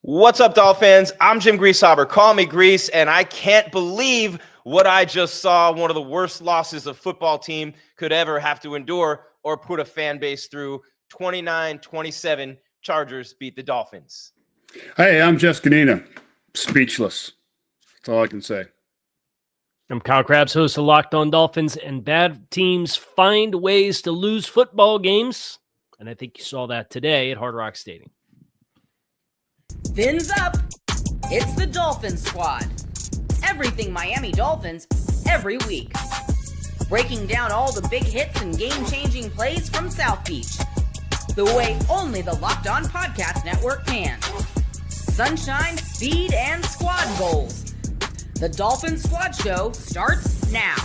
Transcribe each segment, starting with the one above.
What's up, Dolphins? I'm Jim Greasehaber. Call me Grease, and I can't believe what I just saw. One of the worst losses a football team could ever have to endure or put a fan base through. 29-27, Chargers beat the Dolphins. Hey, I'm Jeff Ganina. Speechless. That's all I can say. I'm Kyle Krabs, host of Locked On Dolphins, and bad teams find ways to lose football games. And I think you saw that today at Hard Rock Stadium. Fins up. It's the Dolphins Squad. Everything Miami Dolphins every week. Breaking down all the big hits and game-changing plays from South Beach. The way only the Locked On Podcast Network can. Sunshine, speed, and squad goals. The Dolphins Squad Show starts now.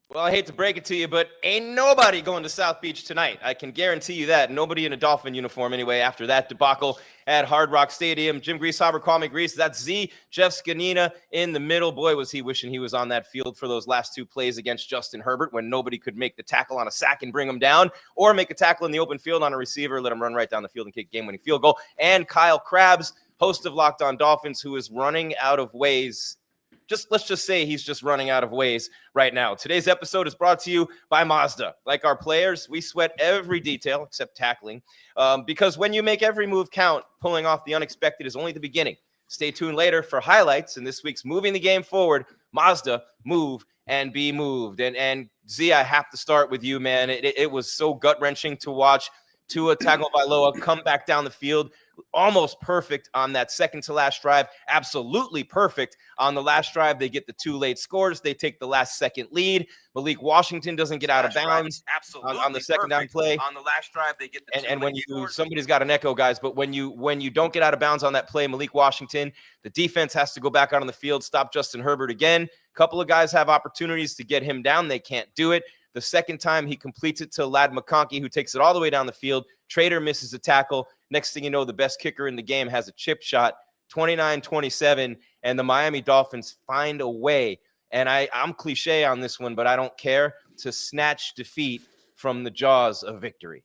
Well, I hate to break it to you, but ain't nobody going to South Beach tonight. I can guarantee you that. Nobody in a Dolphin uniform anyway after that debacle at Hard Rock Stadium. Jim Greasehaber, call me Grease. That's Z. Jeff Scanina in the middle. Boy, was he wishing he was on that field for those last two plays against Justin Herbert when nobody could make the tackle on a sack and bring him down, or make a tackle in the open field on a receiver, let him run right down the field and kick a game-winning field goal. And Kyle Krabs, host of Locked On Dolphins, who is running out of ways. Let's just say he's just running out of ways right now. Today's episode is brought to you by Mazda. Like our players, we sweat every detail except tackling, because when you make every move count, pulling off the unexpected is only the beginning. Stay tuned later for highlights in this week's Moving the Game Forward. Mazda, move and be moved. And Z, I have to start with you, man. It was so gut-wrenching to watch Tua Tagovailoa come back down the field. Almost perfect on that second-to-last drive. Absolutely perfect on the last drive. They get the two late scores. They take the last-second lead. Malik Washington doesn't get out of bounds on the second down play. On the last drive, they get the and when you somebody's got an echo, guys. But when you don't get out of bounds on that play, Malik Washington, the defense has to go back out on the field, stop Justin Herbert again. A couple of guys have opportunities to get him down. They can't do it. The second time, he completes it to Ladd McConkey, who takes it all the way down the field. Trader misses a tackle. Next thing you know, the best kicker in the game has a chip shot. 29-27, and the Miami Dolphins find a way. And I'm cliche on this one, but I don't care, to snatch defeat from the jaws of victory.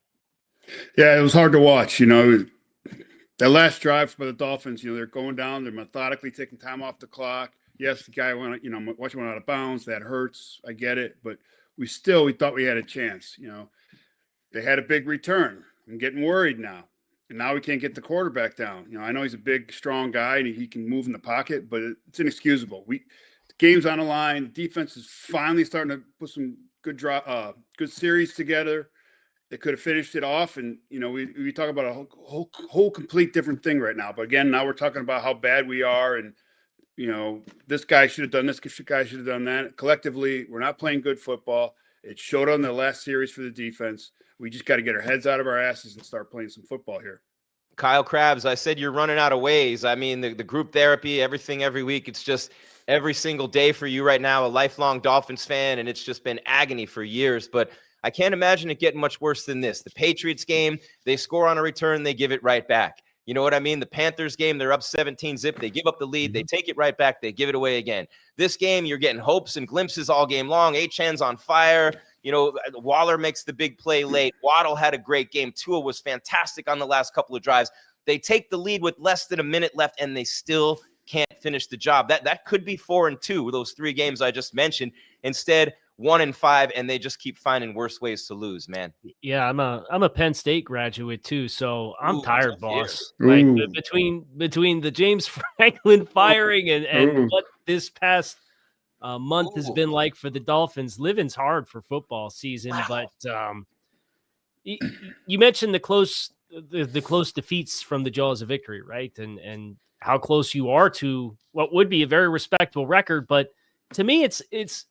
Yeah, it was hard to watch. That last drive by the Dolphins, they're going down. They're methodically taking time off the clock. Yes, the guy went out of bounds. That hurts. I get it. But we thought we had a chance. They had a big return. I'm getting worried now. And now we can't get the quarterback down. I know he's a big, strong guy and he can move in the pocket, but it's inexcusable. The game's on the line. The defense is finally starting to put some good series together. They could have finished it off, and we talk about a whole complete different thing right now. But again, now we're talking about how bad we are, and this guy should have done this. This guy should have done that. Collectively, we're not playing good football. It showed on the last series for the defense. We just got to get our heads out of our asses and start playing some football here. Kyle Krabs, I said you're running out of ways. I mean, the group therapy, everything every week, it's just every single day for you right now, a lifelong Dolphins fan, and it's just been agony for years. But I can't imagine it getting much worse than this. The Patriots game, they score on a return, they give it right back. You know what I mean? The Panthers game, they're up 17-zip. They give up the lead. They take it right back. They give it away again. This game, you're getting hopes and glimpses all game long. Achane's on fire. Waller makes the big play late. Waddle had a great game. Tua was fantastic on the last couple of drives. They take the lead with less than a minute left, and they still can't finish the job. That could be 4-2, those three games I just mentioned. Instead, 1-5, and they just keep finding worse ways to lose, man. Yeah, I'm a Penn State graduate too, so I'm tired, boss. Like between the James Franklin firing and what this past month has been like for the Dolphins. Living's hard for football season, but you mentioned the close defeats from the jaws of victory, right? And how close you are to what would be a very respectable record. But to me, it's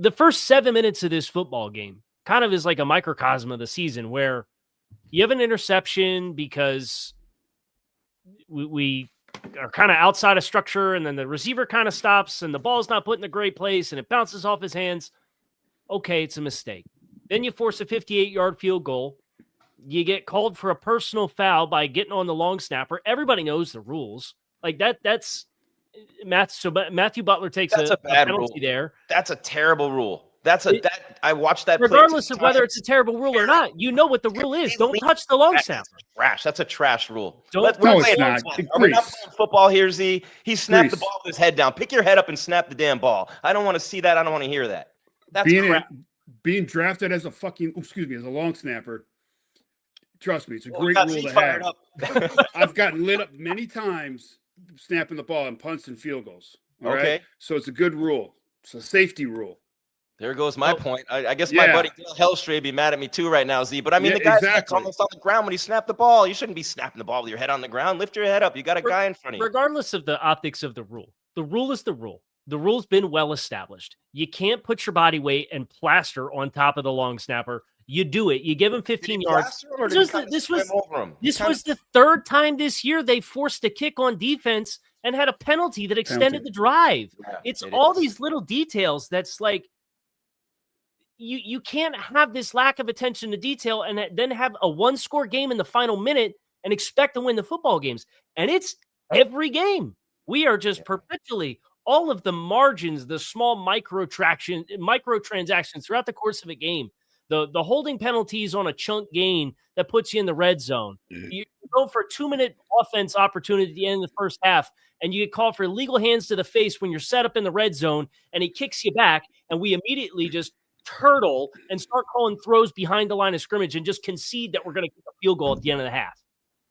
the first 7 minutes of this football game kind of is like a microcosm of the season, where you have an interception because we are kind of outside of structure, and then the receiver kind of stops and the ball's not put in a great place and it bounces off his hands. Okay, it's a mistake. Then you force a 58-yard field goal. You get called for a personal foul by getting on the long snapper. Everybody knows the rules. Like that's Matthew Butler takes a bad penalty rule there. That's a terrible rule. I watched that. Regardless of whether it's a terrible rule or not, you know what the rule is. Don't touch the long snapper. trash. That's a trash rule. Don't- We're No, playing it's not. offense. It Are we not Grease. playing football here, Z? He snapped the Grease. ball with his head down. Pick your head up and snap the damn ball. I don't want to see that. I don't want to hear that. That's crap. Being drafted as as a long snapper. Trust me, it's a Oh, great got rule Z to fired have. up. I've gotten lit up many times snapping the ball in punts and field goals. All right? Okay. So it's a good rule. It's a safety rule. There goes my Oh, point. I guess my yeah. buddy Dale Hellstray would be mad at me too right now, Z. But I mean, Yeah, the guy's exactly. almost on the ground when he snapped the ball. You shouldn't be snapping the ball with your head on the ground. Lift your head up. You got a guy in front of you. Regardless of the optics of the rule is the rule. The rule's been well established. You can't put your body weight and plaster on top of the long snapper. You do it. You give him 15 yards. This was the third time this year they forced a kick on defense and had a penalty that extended the drive. Yeah, It's it all is. these little details that's like you can't have this lack of attention to detail and then have a one-score game in the final minute and expect to win the football games. And it's every game. We are just perpetually all of the margins, the small microtransactions throughout the course of a game. The holding penalties on a chunk gain that puts you in the red zone. You go for a 2-minute offense opportunity at the end of the first half, and you get called for illegal hands to the face when you're set up in the red zone, and he kicks you back, and we immediately just turtle and start calling throws behind the line of scrimmage and just concede that we're going to kick a field goal at the end of the half.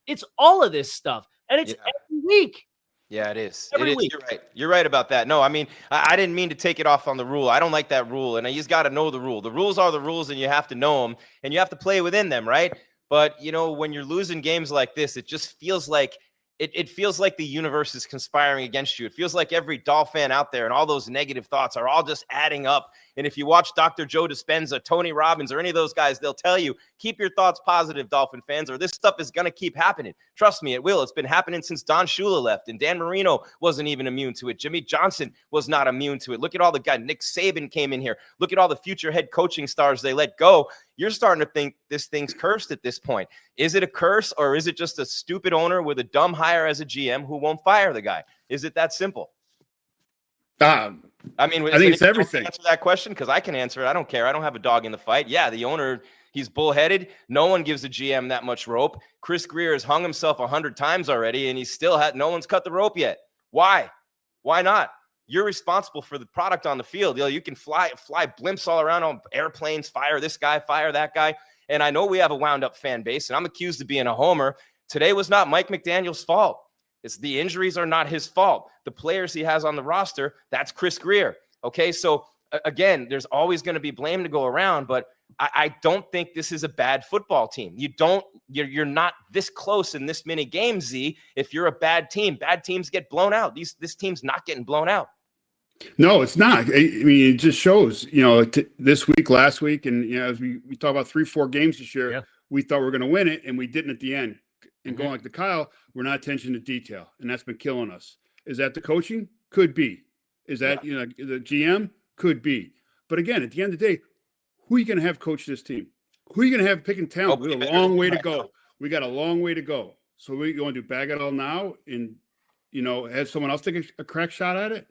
It's all of this stuff, and it's every week. Yeah, it is. Every It is. week. You're right. You're right about that. No, I mean, I didn't mean to take it off on the rule. I don't like that rule, and you just got to know the rule. The rules are the rules, and you have to know them, and you have to play within them, right? But you know, when you're losing games like this, it just feels like it feels like the universe is conspiring against you. It feels like every Dolphin fan out there and all those negative thoughts are all just adding up. And if you watch Dr. Joe Dispenza, Tony Robbins, or any of those guys, they'll tell you, keep your thoughts positive, Dolphin fans, or this stuff is going to keep happening. Trust me, it will. It's been happening since Don Shula left, and Dan Marino wasn't even immune to it. Jimmy Johnson was not immune to it. Look at all the guys. Nick Saban came in here. Look at all the future head coaching stars they let go. You're starting to think this thing's cursed at this point. Is it a curse, or is it just a stupid owner with a dumb hire as a GM who won't fire the guy? Is it that simple? I mean, I think it's everything. Answer that question, because I can answer it. I don't care. I don't have a dog in the fight. Yeah, the owner, he's bullheaded. No one gives the GM that much rope. Chris Greer has hung himself 100 times already, and he's still no one's cut the rope yet. Why? Why not? You're responsible for the product on the field. You can fly blimps all around on airplanes, fire this guy, fire that guy. And I know we have a wound up fan base, and I'm accused of being a homer. Today was not Mike McDaniel's fault. The injuries are not his fault. The players he has on the roster, that's Chris Greer. Okay, so again, there's always going to be blame to go around, but I don't think this is a bad football team. You're not this close in this many games, Z. If you're a bad teams get blown out. This team's not getting blown out. No, it's not. I mean, it just shows, this week, last week, and, as we talk about 3-4 games this year, we thought we were going to win it, and we didn't at the end. And going like to Kyle, we're not attention to detail, and that's been killing us. Is that the coaching? Could be. Is that, the GM? Could be. But again, at the end of the day, who are you going to have coach this team? Who are you going to have picking talent? We got a long way to go. We got a long way to go. So you want to do bag it all now and, have someone else take a crack shot at it?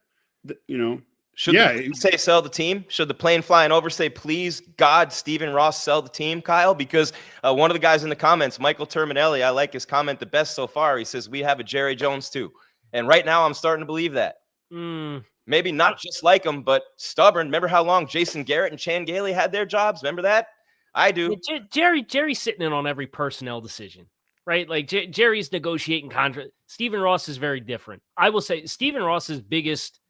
Should the say sell the team? Should the plane flying over say, please, God, Stephen Ross, sell the team, Kyle? Because one of the guys in the comments, Michael Terminelli, I like his comment the best so far. He says, we have a Jerry Jones too. And right now I'm starting to believe that. Maybe not just like him, but stubborn. Remember how long Jason Garrett and Chan Gailey had their jobs? Remember that? I do. Jerry's sitting in on every personnel decision, right? Like Jerry's negotiating contract. Stephen Ross is very different. I will say Stephen Ross's biggest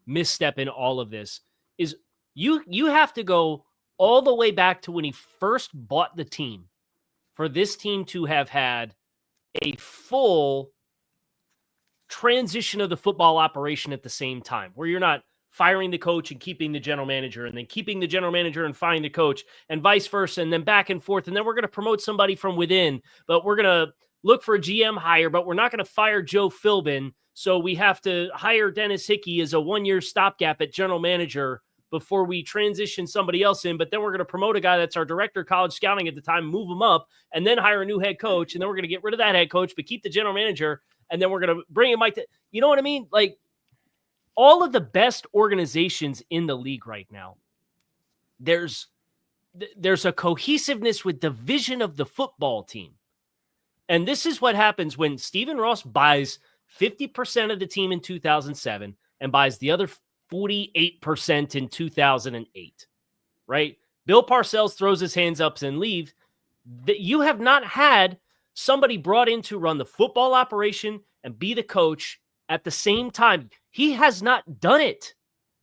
misstep in all of this is you have to go all the way back to when he first bought the team for this team to have had a full transition of the football operation at the same time, where you're not firing the coach and keeping the general manager and then keeping the general manager and firing the coach and vice versa, and then back and forth. And then we're going to promote somebody from within, but we're going to look for a GM hire, but we're not going to fire Joe Philbin. So we have to hire Dennis Hickey as a 1-year stopgap at general manager before we transition somebody else in. But then we're going to promote a guy that's our director of college scouting at the time, move him up, and then hire a new head coach. And then we're going to get rid of that head coach, but keep the general manager. And then we're going to bring in Mike. You know what I mean? Like all of the best organizations in the league right now, there's a cohesiveness with the vision of the football team. And this is what happens when Stephen Ross buys 50% of the team in 2007 and buys the other 48% in 2008, right? Bill Parcells throws his hands up and leaves. That you have not had somebody brought in to run the football operation and be the coach at the same time. He has not done it.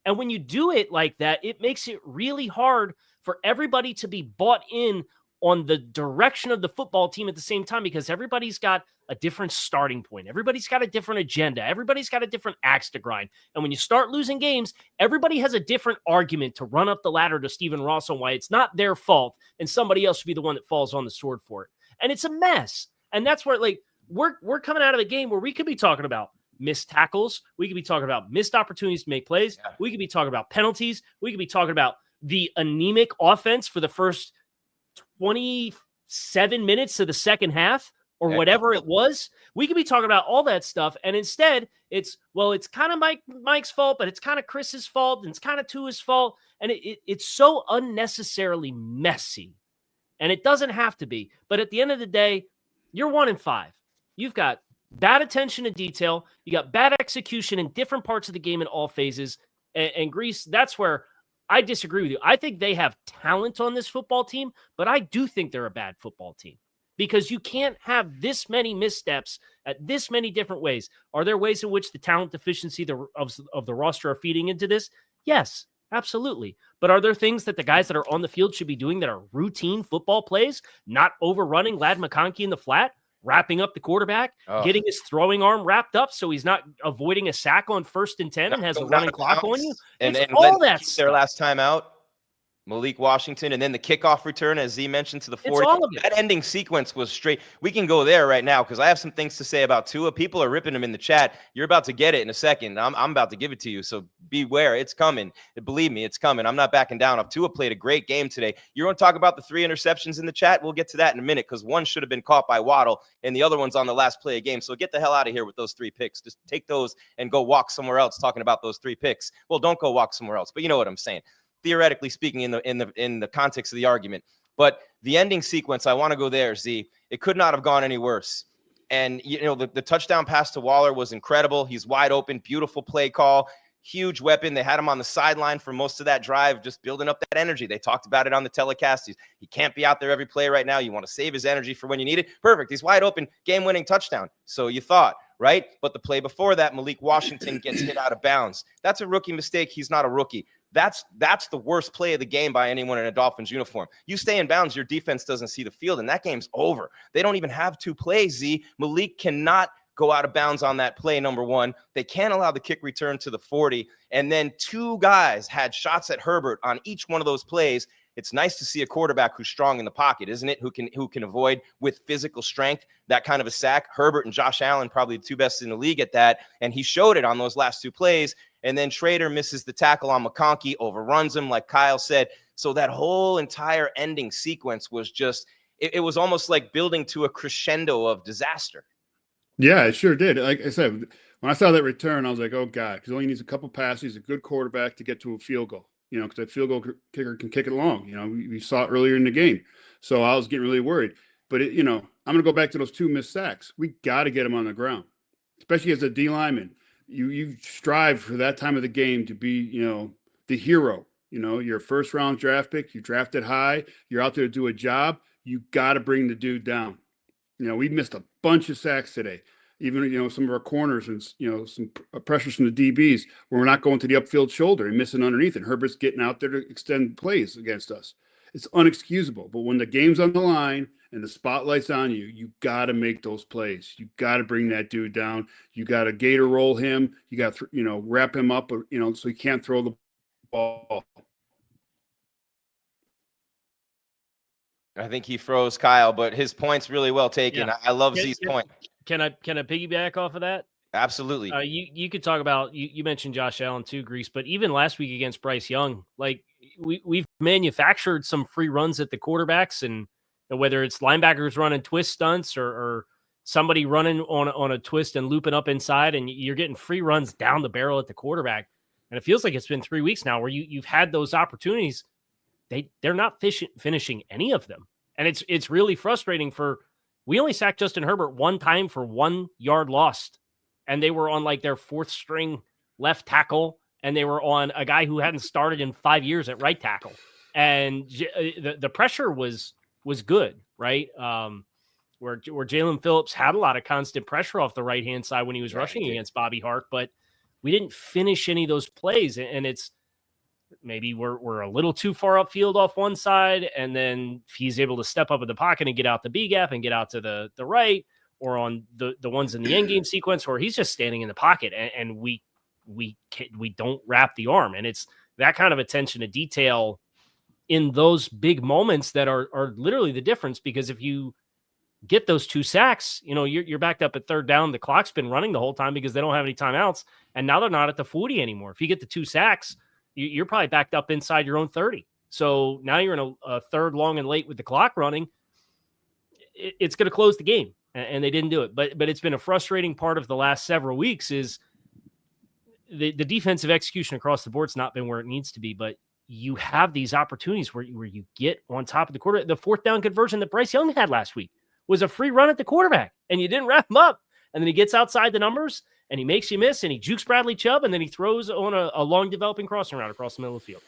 And when you do it like that, it makes it really hard for everybody to be bought in on the direction of the football team at the same time, because everybody's got a different starting point. Everybody's got a different agenda. Everybody's got a different axe to grind. And when you start losing games, everybody has a different argument to run up the ladder to Stephen Ross on why it's not their fault and somebody else should be the one that falls on the sword for it. And it's a mess. And that's where, like, we're coming out of a game where we could be talking about missed tackles. We could be talking about missed opportunities to make plays. Yeah. We could be talking about penalties. We could be talking about the anemic offense for the first 27 minutes of the second half or whatever it was. We could be talking about all that stuff. And instead it's kind of Mike's fault, but it's kind of Chris's fault, and it's kind of Tua's fault. And it's so unnecessarily messy, and it doesn't have to be. But at the end of the day, you're 1-5. You've got bad attention to detail. You got bad execution in different parts of the game in all phases. And Grease, that's where I disagree with you. I think they have talent on this football team, but I do think they're a bad football team, because you can't have this many missteps at this many different ways. Are there ways in which the talent deficiency of the roster are feeding into this? Yes, absolutely. But are there things that the guys that are on the field should be doing that are routine football plays, not overrunning Ladd McConkey in the flat, wrapping up the quarterback, getting his throwing arm wrapped up so he's not avoiding a sack on 1st and 10 and has a running clock on you? And all that stuff. Their last time out, Malik Washington, and then the kickoff return, as Z mentioned, to the 40. It's all of it. That ending sequence was straight. We can go there right now because I have some things to say about Tua. People are ripping him in the chat. You're about to get it in a second. I'm about to give it to you, so beware. It's coming. Believe me, it's coming. I'm not backing down. Tua played a great game today. You're going to talk about the 3 interceptions in the chat? We'll get to that in a minute, because one should have been caught by Waddle, and the other one's on the last play of game. So get the hell out of here with those 3 picks. Just take those and go walk somewhere else talking about those 3 picks. Well, don't go walk somewhere else, but you know what I'm saying. Theoretically speaking, in the context of the argument. But the ending sequence, I want to go there, Z. It could not have gone any worse. And, you know, the touchdown pass to Waller was incredible. He's wide open, beautiful play call, huge weapon. They had him on the sideline for most of that drive, just building up that energy. They talked about it on the telecast. He can't be out there every play right now. You want to save his energy for when you need it. Perfect. He's wide open, game-winning touchdown. So you thought, right? But the play before that, Malik Washington gets hit out of bounds. That's a rookie mistake. He's not a rookie. That's the worst play of the game by anyone in a Dolphins uniform. You stay in bounds, your defense doesn't see the field, and that game's over. They don't even have 2 plays, Z. Malik cannot go out of bounds on that play, number one. They can't allow the kick return to the 40. And then 2 guys had shots at Herbert on each one of those plays. It's nice to see a quarterback who's strong in the pocket, isn't it? Who can avoid with physical strength that kind of a sack. Herbert and Josh Allen, probably the 2 best in the league at that. And he showed it on those last 2 plays. And then Schrader misses the tackle on McConkey, overruns him, like Kyle said. So that whole entire ending sequence was just, it was almost like building to a crescendo of disaster. Yeah, it sure did. Like I said, when I saw that return, I was like, oh, God, because all he needs a couple passes, a good quarterback to get to a field goal. You know, because that field goal kicker can kick it long. You know, we saw it earlier in the game. So I was getting really worried. But, I'm going to go back to those 2 missed sacks. We got to get him on the ground, especially as a D lineman. You strive for that time of the game to be, the hero. You're a first-round draft pick. You drafted high. You're out there to do a job. You got to bring the dude down. We missed a bunch of sacks today. Even, some of our corners and, some pressures from the DBs where we're not going to the upfield shoulder and missing underneath. And Herbert's getting out there to extend plays against us. It's unexcusable. But when the game's on the line and the spotlight's on you, you got to make those plays. You got to bring that dude down. You got to gator roll him. You got to, wrap him up, so he can't throw the ball. I think he froze Kyle, but his point's really well taken. Yeah. I love Z's point. Can I piggyback off of that? Absolutely. You could talk about, you mentioned Josh Allen too, Grease, but even last week against Bryce Young, like we've manufactured some free runs at the quarterbacks, and whether it's linebackers running twist stunts or somebody running on a twist and looping up inside, and you're getting free runs down the barrel at the quarterback. And it feels like it's been 3 weeks now where you've had those opportunities. They're not finishing any of them. And it's really frustrating for We only sacked Justin Herbert one time for 1 yard lost. And they were on like their 4th string left tackle. And they were on a guy who hadn't started in 5 years at right tackle. And the pressure was good, right? Where Jaelen Phillips had a lot of constant pressure off the right-hand side when he was rushing against Bobby Hart, but we didn't finish any of those plays. And it's maybe we're a little too far upfield off one side, and then he's able to step up in the pocket and get out the B gap and get out to the right, or on the ones in the end game sequence, or he's just standing in the pocket and we don't wrap the arm. And it's that kind of attention to detail in those big moments that are literally the difference, because if you get those 2 sacks, you're backed up at 3rd down. The clock's been running the whole time because they don't have any timeouts, and now they're not at the 40 anymore. If you get the 2 sacks, you're probably backed up inside your own 30. So now you're in a 3rd long and late with the clock running. It's going to close the game, and they didn't do it. But it's been a frustrating part of the last several weeks is the defensive execution across the board's not been where it needs to be, but you have these opportunities where you get on top of the quarter. The 4th down conversion that Bryce Young had last week was a free run at the quarterback, and you didn't wrap him up. And then he gets outside the numbers, and he makes you miss, and he jukes Bradley Chubb, and then he throws on a long developing crossing route across the middle of the field.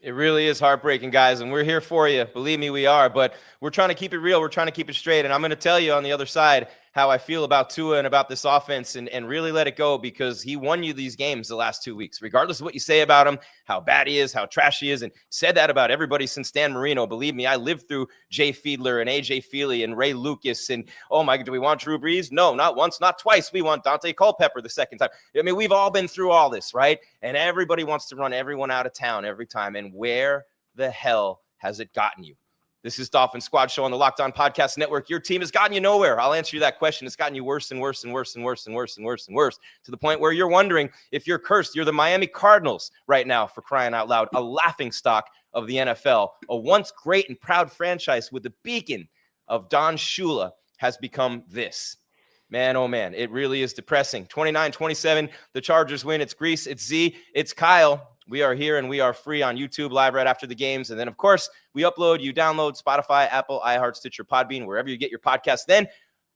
It really is heartbreaking, guys, and we're here for you. Believe me, we are, but we're trying to keep it real. We're trying to keep it straight, and I'm going to tell you on the other side how I feel about Tua and about this offense, and really let it go, because he won you these games the last 2 weeks, regardless of what you say about him, how bad he is, how trash he is, and said that about everybody since Dan Marino. Believe me, I lived through Jay Fiedler and A.J. Feely and Ray Lucas, and oh my God, do we want Drew Brees? No, not once, not twice. We want Dante Culpepper the second time. I mean, we've all been through all this, right? And everybody wants to run everyone out of town every time, and where the hell has it gotten you? This is Dolphin Squad Show on the Locked On Podcast Network. Your team has gotten you nowhere. I'll answer you that question. It's gotten you worse and worse and worse and worse and worse and worse and worse, to the point where you're wondering if you're cursed. You're the Miami Cardinals right now, for crying out loud, a laughingstock of the NFL. A once great and proud franchise with the beacon of Don Shula has become this. Man, oh man, it really is depressing. 29-27, the Chargers win. It's Grease, it's Z, it's Kyle. We are here and we are free on YouTube live right after the games. And then, of course, we upload, you download Spotify, Apple, iHeart, Stitcher, Podbean, wherever you get your podcasts. Then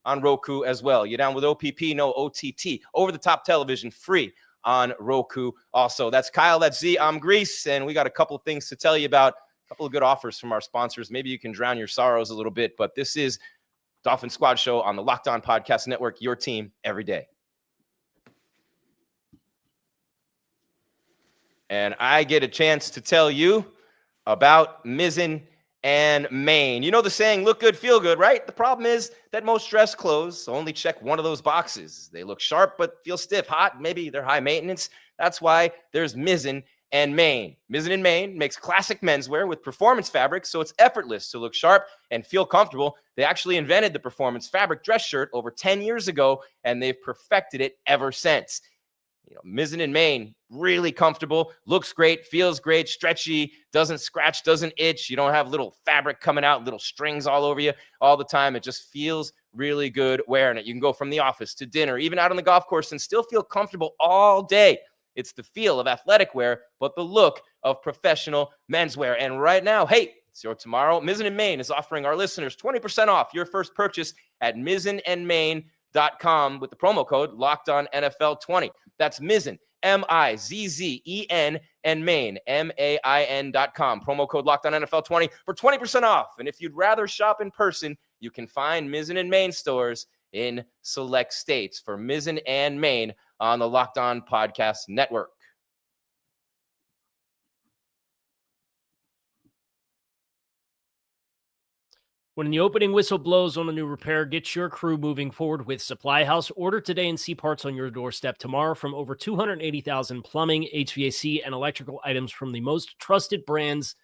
on Roku as well. You're down with OPP, no OTT. Over-the-top television, free on Roku also. That's Kyle, that's Z, I'm Grease. And we got a couple of things to tell you about, a couple of good offers from our sponsors. Maybe you can drown your sorrows a little bit. But this is Dolphin Squad Show on the Locked On Podcast Network, your team every day. And I get a chance to tell you about Mizzen and Main. You know the saying, look good, feel good, right? The problem is that most dress clothes only check one of those boxes. They look sharp but feel stiff, hot. Maybe they're high maintenance. That's why there's Mizzen and Main. Mizzen and Main makes classic menswear with performance fabric, so it's effortless to look sharp and feel comfortable. They actually invented the performance fabric dress shirt over 10 years ago, and they've perfected it ever since. You know, Mizzen and Main, really comfortable, looks great, feels great, stretchy, doesn't scratch, doesn't itch. You don't have little fabric coming out, little strings all over you all the time. It just feels really good wearing it. You can go from the office to dinner, even out on the golf course, and still feel comfortable all day. It's the feel of athletic wear, but the look of professional menswear. And right now, hey, it's your tomorrow. Mizzen and Main is offering our listeners 20% off your first purchase at mizzenandmain.com with the promo code LOCKEDONNFL20. That's Mizzen, M-I-Z-Z-E-N, and Main, M-A-I-N.com. Promo code LOCKEDONNFL20 for 20% off. And if you'd rather shop in person, you can find Mizzen and Main stores in select states. For Mizzen and Main on the Locked On Podcast Network. When the opening whistle blows on a new repair, get your crew moving forward with Supply House. Order today and see parts on your doorstep tomorrow from over 280,000 plumbing, HVAC, and electrical items from the most trusted brands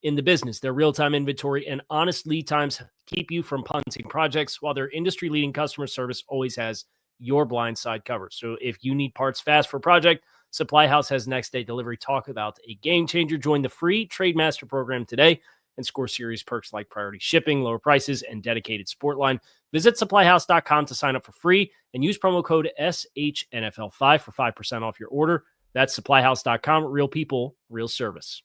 in the business. Their real-time inventory and honest lead times keep you from punting projects, while their industry-leading customer service always has your blind side covered. So if you need parts fast for a project, Supply House has next-day delivery. Talk about a game changer. Join the free Trade Master program today and score serious perks like priority shipping, lower prices, and dedicated sport line. Visit supplyhouse.com to sign up for free and use promo code SHNFL5 for 5% off your order. That's supplyhouse.com. Real people, real service.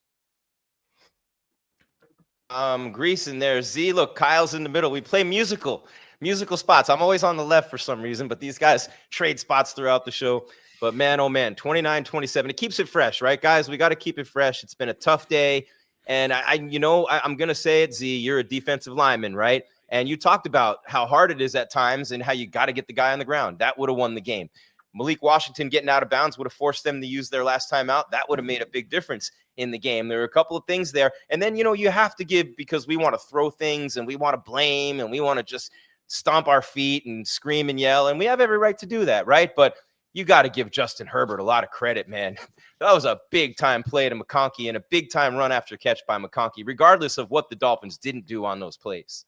Grease in there. Z, look, Kyle's in the middle. We play musical. musical spots. I'm always on the left for some reason, but these guys trade spots throughout the show. But man, oh man, 29-27. It keeps it fresh, right, guys? We got to keep it fresh. It's been a tough day. And I'm going to say it, Z, you're a defensive lineman, right? And you talked about how hard it is at times and how you got to get the guy on the ground. That would have won the game. Malik Washington getting out of bounds would have forced them to use their last time out. That would have made a big difference in the game. There were a couple of things there. And then, you have to give, because we want to throw things and we want to blame and we want to just stomp our feet and scream and yell. And we have every right to do that, right? But you got to give Justin Herbert a lot of credit, man. That was a big-time play to McConkey and a big-time run after catch by McConkey, regardless of what the Dolphins didn't do on those plays.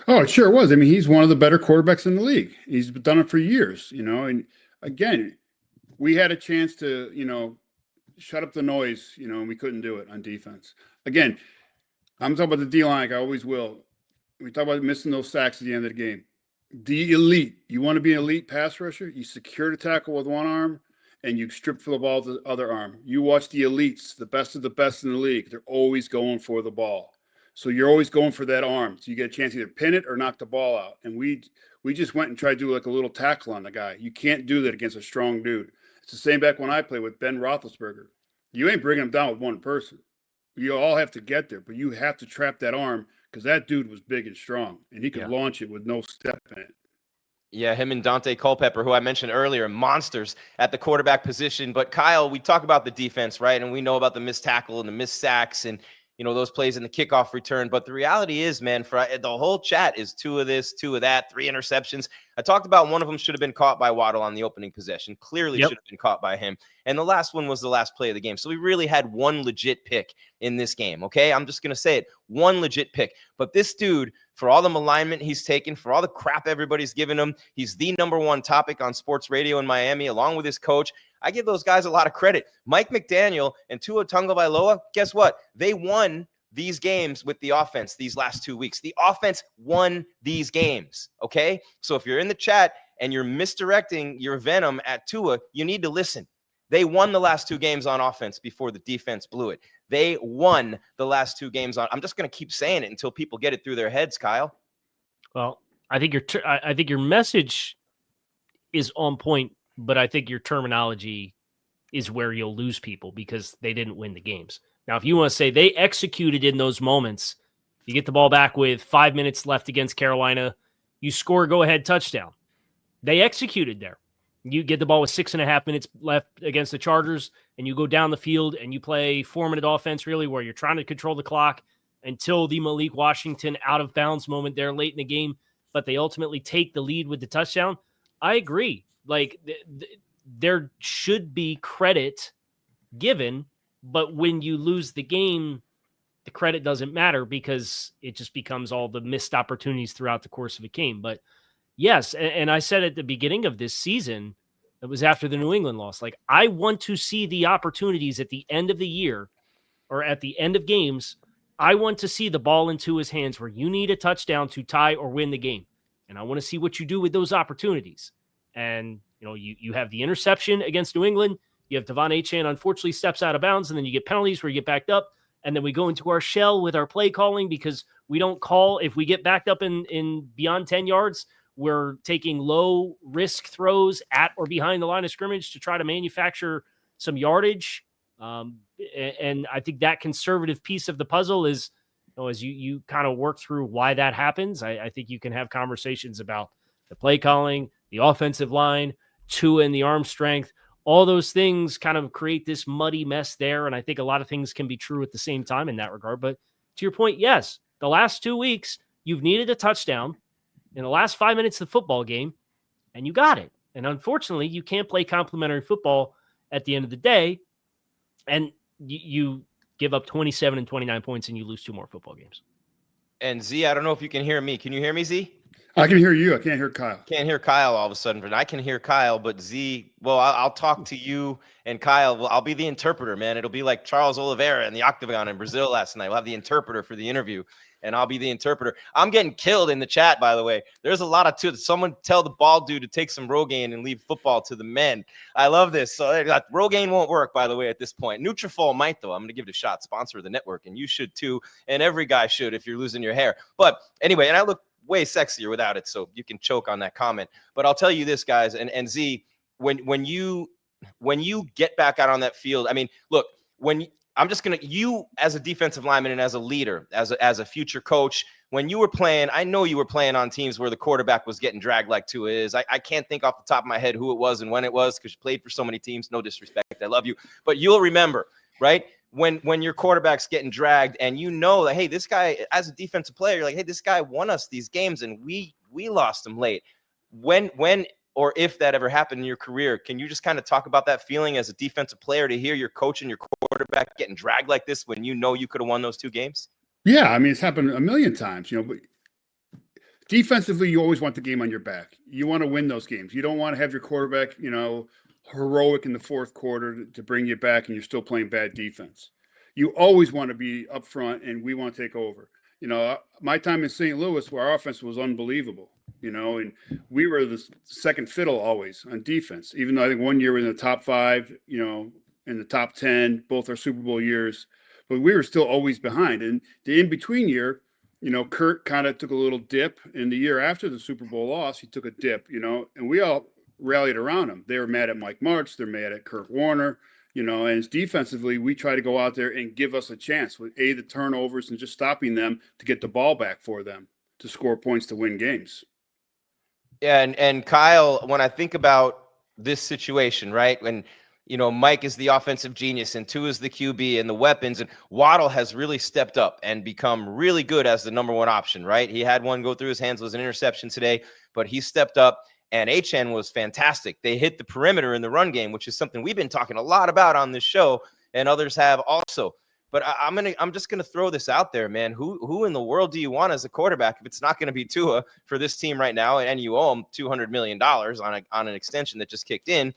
Oh, it sure was. I mean, he's one of the better quarterbacks in the league. He's done it for years, and again, we had a chance to, shut up the noise, and we couldn't do it on defense. Again, I'm talking about the D-line like I always will. We talk about missing those sacks at the end of the game. The elite. You want to be an elite pass rusher? You secure the tackle with one arm and you strip for the ball with the other arm. You watch the elites, the best of the best in the league. They're always going for the ball. So you're always going for that arm. So you get a chance to either pin it or knock the ball out. And we just went and tried to do like a little tackle on the guy. You can't do that against a strong dude. It's the same back when I played with Ben Roethlisberger. You ain't bringing him down with one person. You all have to get there, but you have to trap that arm because that dude was big and strong, and he could launch it with no step in it. Yeah, him and Dante Culpepper, who I mentioned earlier, monsters at the quarterback position. But Kyle, we talk about the defense, right? And we know about the missed tackle and the missed sacks and, those plays in the kickoff return. But the reality is, man, for the whole chat is 2 of this, 2 of that, 3 interceptions. I talked about one of them should have been caught by Waddle on the opening possession. Clearly should have been caught by him. And the last one was the last play of the game. So we really had one legit pick in this game, okay? I'm just going to say it. One legit pick. But this dude, for all the malignment he's taken, for all the crap everybody's given him, he's the #1 topic on sports radio in Miami, along with his coach. I give those guys a lot of credit. Mike McDaniel and Tua Tagovailoa, guess what? They won these games with the offense these last 2 weeks. The offense won these games, okay? So if you're in the chat and you're misdirecting your venom at Tua, you need to listen. They won the last 2 games on offense before the defense blew it. They won the last 2 games on. I'm just going to keep saying it until people get it through their heads, Kyle. Well, I think your message is on point, but I think your terminology is where you'll lose people because they didn't win the games. Now, if you want to say they executed in those moments, you get the ball back with 5 minutes left against Carolina, you score a go-ahead touchdown. They executed there. You get the ball with 6.5 minutes left against the Chargers, and you go down the field and you play 4-minute offense, really, where you're trying to control the clock until the Malik Washington out-of-bounds moment there late in the game, but they ultimately take the lead with the touchdown. I agree. Like, there should be credit given, but when you lose the game, the credit doesn't matter because it just becomes all the missed opportunities throughout the course of a game. But yes, and I said at the beginning of this season, it was after the New England loss, like, I want to see the opportunities at the end of the year or at the end of games. I want to see the ball into his hands where you need a touchdown to tie or win the game. And I want to see what you do with those opportunities. And, you have the interception against New England. You have Achane unfortunately steps out of bounds, and then you get penalties where you get backed up. And then we go into our shell with our play calling because we don't call if we get backed up in beyond 10 yards. We're taking low risk throws at or behind the line of scrimmage to try to manufacture some yardage. And I think that conservative piece of the puzzle is, as you kind of work through why that happens, I think you can have conversations about the play calling, the offensive line, Tua and the arm strength. All those things kind of create this muddy mess there. And I think a lot of things can be true at the same time in that regard. But to your point, yes, the last 2 weeks, you've needed a touchdown in the last 5 minutes of the football game, and you got it. And unfortunately, you can't play complimentary football at the end of the day, and you give up 27 and 29 points, and you lose 2 more football games. And Z, I don't know if you can hear me. Can you hear me, Z? I can hear you. I can't hear Kyle. Can't hear Kyle all of a sudden, but I can hear Kyle. But Z, well, I'll talk to you and Kyle. Well, I'll be the interpreter, man. It'll be like Charles Oliveira in the Octagon in Brazil last night. We'll have the interpreter for the interview, and I'll be the interpreter. I'm getting killed in the chat, by the way. There's a lot of someone tell the bald dude to take some Rogaine and leave football to the men. I love this. So Rogaine won't work, by the way, at this point. Nutrafol might, though. I'm going to give it a shot. Sponsor of the network, and you should too, and every guy should if you're losing your hair. But anyway, and I look way sexier without it. So you can choke on that comment. But I'll tell you this, guys, and Z, when you get back out on that field, I mean, look, you as a defensive lineman and as a leader, as a future coach, when you were playing, I know you were playing on teams where the quarterback was getting dragged like Tua is. I can't think off the top of my head who it was and when it was, because you played for so many teams. No disrespect, I love you, but you'll remember, right? When your quarterback's getting dragged and you know that, hey, this guy, as a defensive player, you're like, hey, this guy won us these games and we lost him late. When or if that ever happened in your career, can you just kind of talk about that feeling as a defensive player to hear your coach and your quarterback getting dragged like this when you know you could have won those 2 games? Yeah, I mean, it's happened a million times, but defensively, you always want the game on your back. You want to win those games. You don't want to have your quarterback, heroic in the fourth quarter to bring you back and you're still playing bad defense. You always want to be up front and we want to take over. My time in St. Louis, where our offense was unbelievable, and we were the second fiddle always on defense, even though I think one year we were in the top 5, in the top 10, both our Super Bowl years, but we were still always behind. And the in-between year, Kurt kind of took a little dip. In the year after the Super Bowl loss, he took a dip, and we all rallied around him. They were mad at Mike Martz. They're mad at Kurt Warner, and defensively, we try to go out there and give us a chance with the turnovers and just stopping them to get the ball back for them to score points to win games. Yeah. And Kyle, when I think about this situation, right, when, Mike is the offensive genius and Tua is the QB and the weapons, and Waddle has really stepped up and become really good as the number 1 option, right? He had one go through his hands, was an interception today, but he stepped up. And Achane was fantastic. They hit the perimeter in the run game, which is something we've been talking a lot about on this show, and others have also. But I'm just gonna throw this out there, man. Who in the world do you want as a quarterback if it's not going to be Tua for this team right now, and you owe him $200 million on an extension that just kicked in?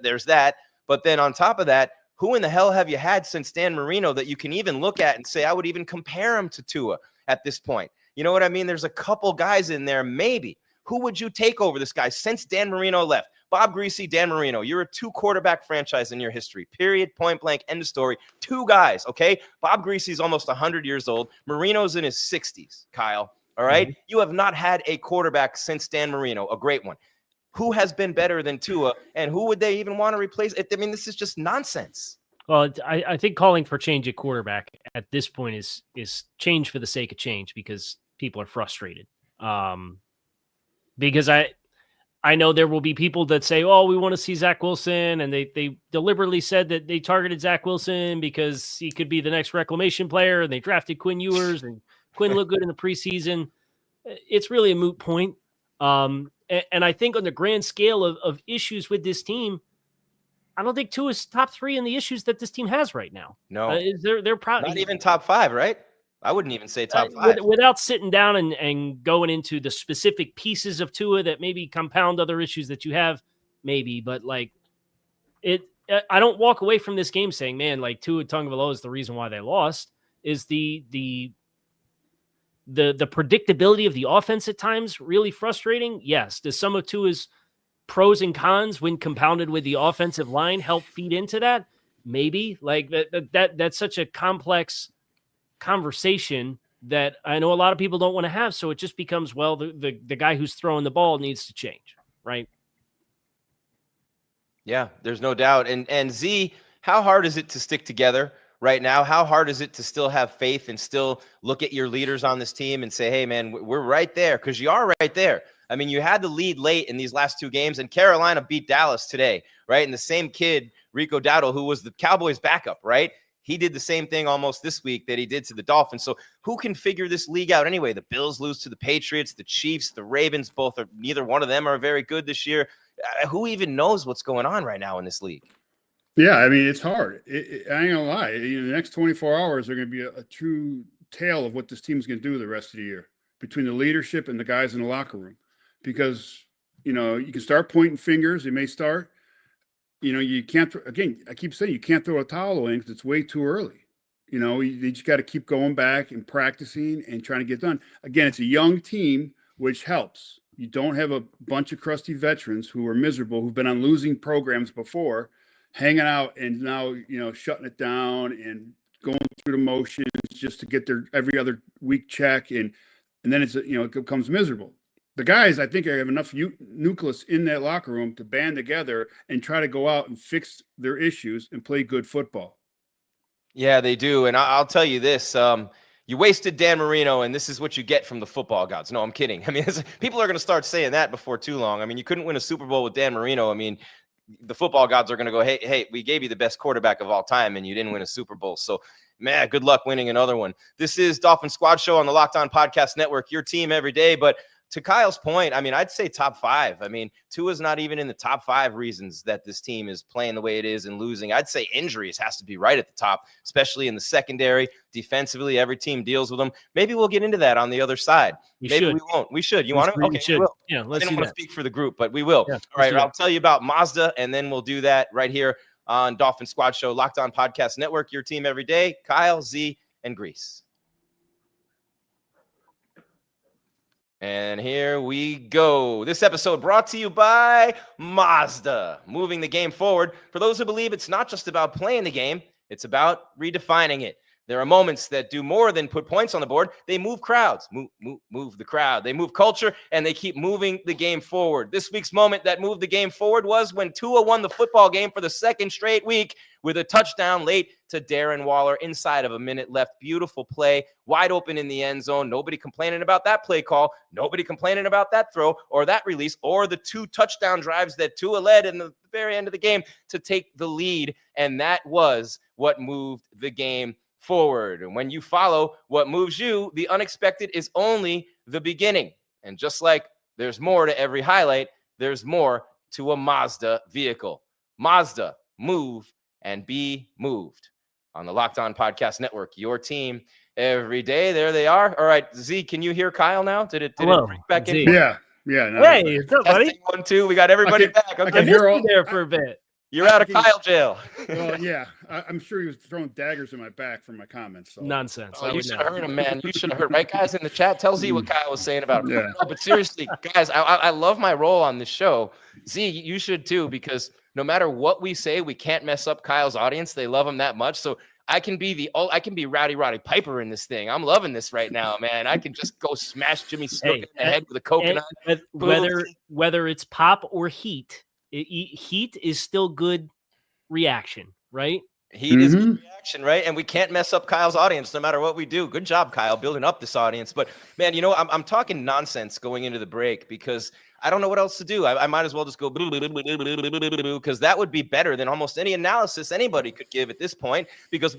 There's that. But then on top of that, who in the hell have you had since Dan Marino that you can even look at and say I would even compare him to Tua at this point? You know what I mean? There's a couple guys in there, maybe. Who would you take over this guy since Dan Marino left? Bob Greasy, Dan Marino. You're a 2-quarterback franchise in your history. Period. Point blank. End of story. 2 guys, okay? Bob Greasy's almost 100 years old. Marino's in his 60s, Kyle. All right? Mm-hmm. You have not had a quarterback since Dan Marino, a great one. Who has been better than Tua, and who would they even want to replace? I mean, this is just nonsense. Well, I think calling for change at quarterback at this point is change for the sake of change because people are frustrated. Because I know there will be people that say, oh, we want to see Zach Wilson. And they deliberately said that they targeted Zach Wilson because he could be the next reclamation player. And they drafted Quinn Ewers and Quinn looked good in the preseason. It's really a moot point. And I think on the grand scale of issues with this team, I don't think Tua is top 3 in the issues that this team has right now. No, they're probably not even top 5, right? I wouldn't even say top 5. Without sitting down and going into the specific pieces of Tua that maybe compound other issues that you have, maybe. But like I don't walk away from this game saying, man, like Tua Tagovailoa is the reason why they lost. Is the predictability of the offense at times really frustrating? Yes. Does some of Tua's pros and cons when compounded with the offensive line help feed into that? Maybe. Like that's such a complex conversation that I know a lot of people don't want to have. So it just becomes, well, the guy who's throwing the ball needs to change, right? Yeah, there's no doubt. And Z, how hard is it to stick together right now? How hard is it to still have faith and still look at your leaders on this team and say, hey, man, we're right there? Because you are right there. I mean, you had the lead late in these last 2 games, and Carolina beat Dallas today, right? And the same kid, Rico Dowdle, who was the Cowboys' backup, right? He did the same thing almost this week that he did to the Dolphins. So who can figure this league out anyway? The Bills lose to the Patriots, the Chiefs, the Ravens, neither one of them are very good this year. Who even knows what's going on right now in this league? Yeah, I mean, it's hard. I ain't gonna lie. The next 24 hours are going to be a true tale of what this team's going to do the rest of the year between the leadership and the guys in the locker room. Because, you can start pointing fingers. It may start. You can't, again, I keep saying you can't throw a towel in because it's way too early. You just got to keep going back and practicing and trying to get done. Again, it's a young team, which helps. You don't have a bunch of crusty veterans who are miserable, who've been on losing programs before, hanging out and now, shutting it down and going through the motions just to get their every other week check. And and then it becomes miserable. The guys, I think, have enough nucleus in that locker room to band together and try to go out and fix their issues and play good football. Yeah, they do. And I'll tell you this. You wasted Dan Marino, and this is what you get from the football gods. No, I'm kidding. I mean, people are going to start saying that before too long. I mean, you couldn't win a Super Bowl with Dan Marino. I mean, the football gods are going to go, hey, we gave you the best quarterback of all time, and you didn't win a Super Bowl. So, man, good luck winning another one. This is Dolphin Squad Show on the Locked On Podcast Network, your team every day. But to Kyle's point, I mean, I'd say top 5. I mean, Tua's not even in the top 5 reasons that this team is playing the way it is and losing. I'd say injuries has to be right at the top, especially in the secondary. Defensively, every team deals with them. Maybe we'll get into that on the other side. Maybe we won't. We should. You want to? Okay, we will. Yeah, let's I didn't do want that. to speak for the group, but we will. Yeah, all right, I'll that. tell you about Mazda, and then we'll do that right here on Dolphin Squad Show, Locked On Podcast Network, your team every day. Kyle, Z, and Grease. And here we go. This episode brought to you by Mazda, moving the game forward. For those who believe it's not just about playing the game, it's about redefining it. There are moments that do more than put points on the board. They move crowds, move the crowd. They move culture, and they keep moving the game forward. This week's moment that moved the game forward was when Tua won the football game for the second straight week with a touchdown late to Darren Waller inside of a minute left. Beautiful play, wide open in the end zone. Nobody complaining about that play call. Nobody complaining about that throw or that release or the 2 touchdown drives that Tua led in the very end of the game to take the lead. And that was what moved the game forward. And when you follow what moves you, the unexpected is only the beginning. And just like there's more to every highlight, there's more to a Mazda vehicle. Mazda, move and be moved. On the Locked On Podcast Network, your team every day. There they are. All right, Z, can you hear Kyle now? Did it bring back in? Yeah. No, Hey, what's up, buddy? 1, 2. We got everybody back. I Okay. can I hear missed you there for a bit. You're out of Kyle jail. Well, yeah, I'm sure he was throwing daggers in my back from my comments. So. Nonsense. Oh, you should have heard him, man. You should have heard. Right, guys, in the chat, tell Z what Kyle was saying about him. Yeah. No, but seriously, guys, I love my role on this show. Z, you should too, because no matter what we say, we can't mess up Kyle's audience. They love him that much. So I can be Rowdy Roddy Piper in this thing. I'm loving this right now, man. I can just go smash Jimmy Snook in the head with a coconut. Whether it's pop or heat, heat is still good reaction, right? Heat is good reaction, right? And we can't mess up Kyle's audience no matter what we do. Good job, Kyle, building up this audience. But, man, I'm talking nonsense going into the break because I don't know what else to do. I might as well just go because that would be better than almost any analysis anybody could give at this point because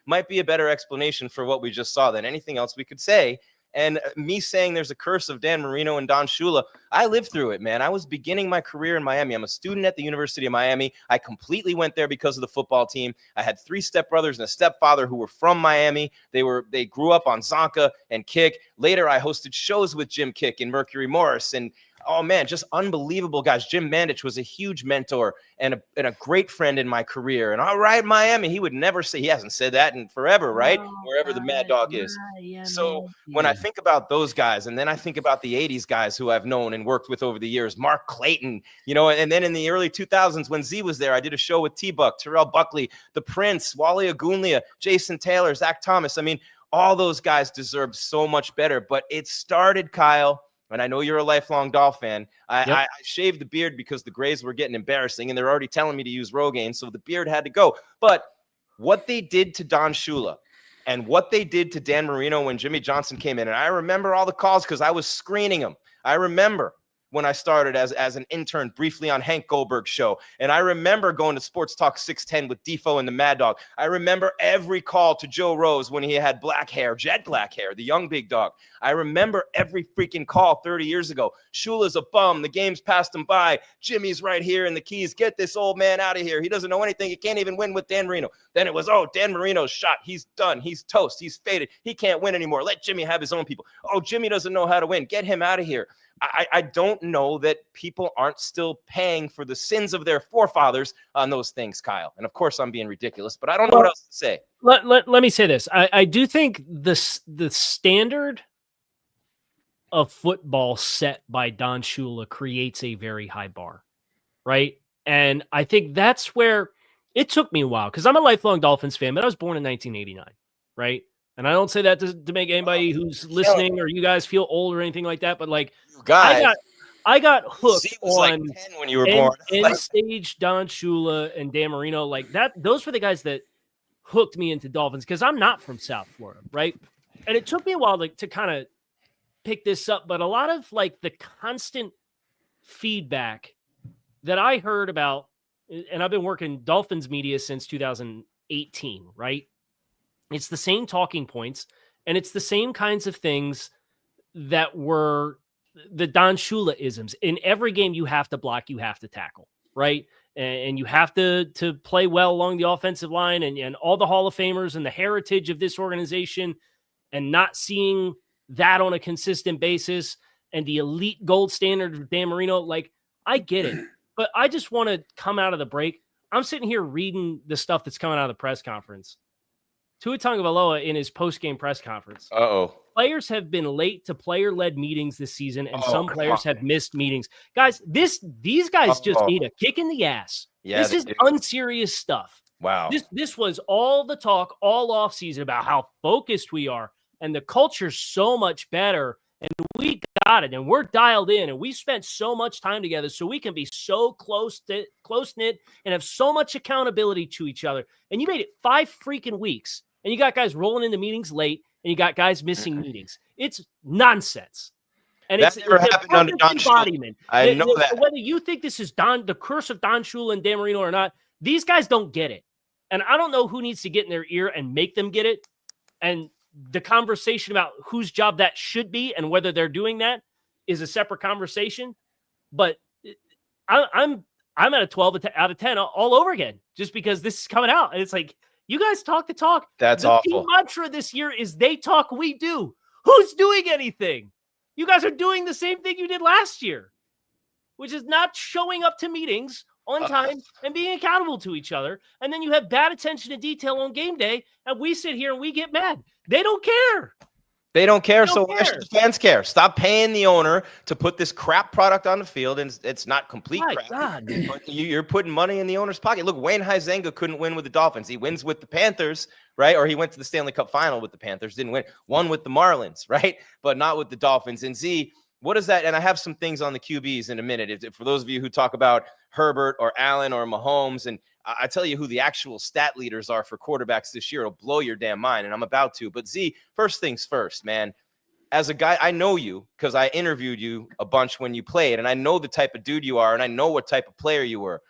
might be a better explanation for what we just saw than anything else we could say. And me saying there's a curse of Dan Marino and Don Shula, I lived through it, man. I was beginning my career in Miami. I'm a student at the University of Miami. I completely went there because of the football team. I had 3 stepbrothers and a stepfather who were from Miami. They grew up on Zonka and Kick. Later, I hosted shows with Jim Kick and Mercury Morris. And oh, man, just unbelievable guys. Jim Mandich was a huge mentor and a great friend in my career. And all right, Miami, he would never say, he hasn't said that in forever, right? Wherever the Mad Dog is. So when I think about those guys, and then I think about the 80s guys who I've known and worked with over the years, Mark Clayton, and then in the early 2000s when Z was there, I did a show with T-Buck, Terrell Buckley, The Prince, Wally Agunlia, Jason Taylor, Zach Thomas. I mean, all those guys deserved so much better, but it started, Kyle, and I know you're a lifelong Dolph fan. I shaved the beard because the grays were getting embarrassing, and they're already telling me to use Rogaine, so the beard had to go. But what they did to Don Shula and what they did to Dan Marino when Jimmy Johnson came in, and I remember all the calls because I was screening them. I remember when I started as an intern briefly on Hank Goldberg's show. And I remember going to Sports Talk 610 with Defo and the Mad Dog. I remember every call to Joe Rose when he had black hair, jet black hair, the young big dog. I remember every freaking call 30 years ago. Shula's a bum. The game's passed him by. Jimmy's right here in the keys. Get this old man out of here. He doesn't know anything. He can't even win with Dan Marino. Then it was, Dan Marino's shot. He's done. He's toast. He's faded. He can't win anymore. Let Jimmy have his own people. Jimmy doesn't know how to win. Get him out of here. I don't know that people aren't still paying for the sins of their forefathers on those things, Kyle. And of course, I'm being ridiculous, but I don't know what else to say. Let me say this. I do think the standard of football set by Don Shula creates a very high bar, right? And I think that's where it took me a while because I'm a lifelong Dolphins fan, but I was born in 1989, right? And I don't say that to make anybody who's listening or you guys feel old or anything like that, but like Guys, I got hooked Z was on like 10 when you were born. end stage Don Shula and Dan Marino. Like that, those were the guys that hooked me into Dolphins because I'm not from South Florida, right? And it took me a while to kind of pick this up, but a lot of like the constant feedback that I heard about, and I've been working Dolphins media since 2018, right? It's the same talking points, and it's the same kinds of things that were the Don Shula isms. In every game, you have to block, you have to tackle, right? And you have to play well along the offensive line, and all the Hall of Famers and the heritage of this organization, and not seeing that on a consistent basis, and the elite gold standard of Dan Marino. Like, I get it, but I just want to come out of the break. I'm sitting here reading the stuff that's coming out of the press conference. Tua Tagovailoa in his post-game press conference. Players have been late to player-led meetings this season, and some players have missed meetings. Guys, these guys just need a kick in the ass. Yeah, this is unserious stuff. Wow. This was all the talk all offseason about how focused we are, and the culture's so much better, and we got it, and we're dialed in, and we spent so much time together so we can be so close-knit and have so much accountability to each other. And you made it 5 freaking weeks. And you got guys rolling into meetings late, and you got guys missing meetings. It's nonsense. And that never happened under Don embodiment. Shula. I know that. Whether you think this is the curse of Don Shula and Dan Marino or not, these guys don't get it. And I don't know who needs to get in their ear and make them get it. And the conversation about whose job that should be and whether they're doing that is a separate conversation. But I'm at a 12 out of 10 all over again just because this is coming out. And it's like, you guys talk the talk. That's awful. The awful. mantra this year is they talk, we do. Who's doing anything? You guys are doing the same thing you did last year, which is not showing up to meetings on time and being accountable to each other. And then you have bad attention to detail on game day, and we sit here and we get mad. They don't care. They don't care, so why should the fans care? Stop paying the owner to put this crap product on the field, and it's not complete crap. God. But you're putting money in the owner's pocket. Look, Wayne Huizenga couldn't win with the Dolphins. He wins with the Panthers, right? Or he went to the Stanley Cup final with the Panthers, didn't win. Won with the Marlins, right? But not with the Dolphins. And Z, what is that? And I have some things on the QBs in a minute. For those of you who talk about Herbert or Allen or Mahomes, and I tell you who the actual stat leaders are for quarterbacks this year, it'll blow your damn mind, and I'm about to. But Z, first things first, man. As a guy, I know you because I interviewed you a bunch when you played, and I know the type of dude you are, and I know what type of player you were.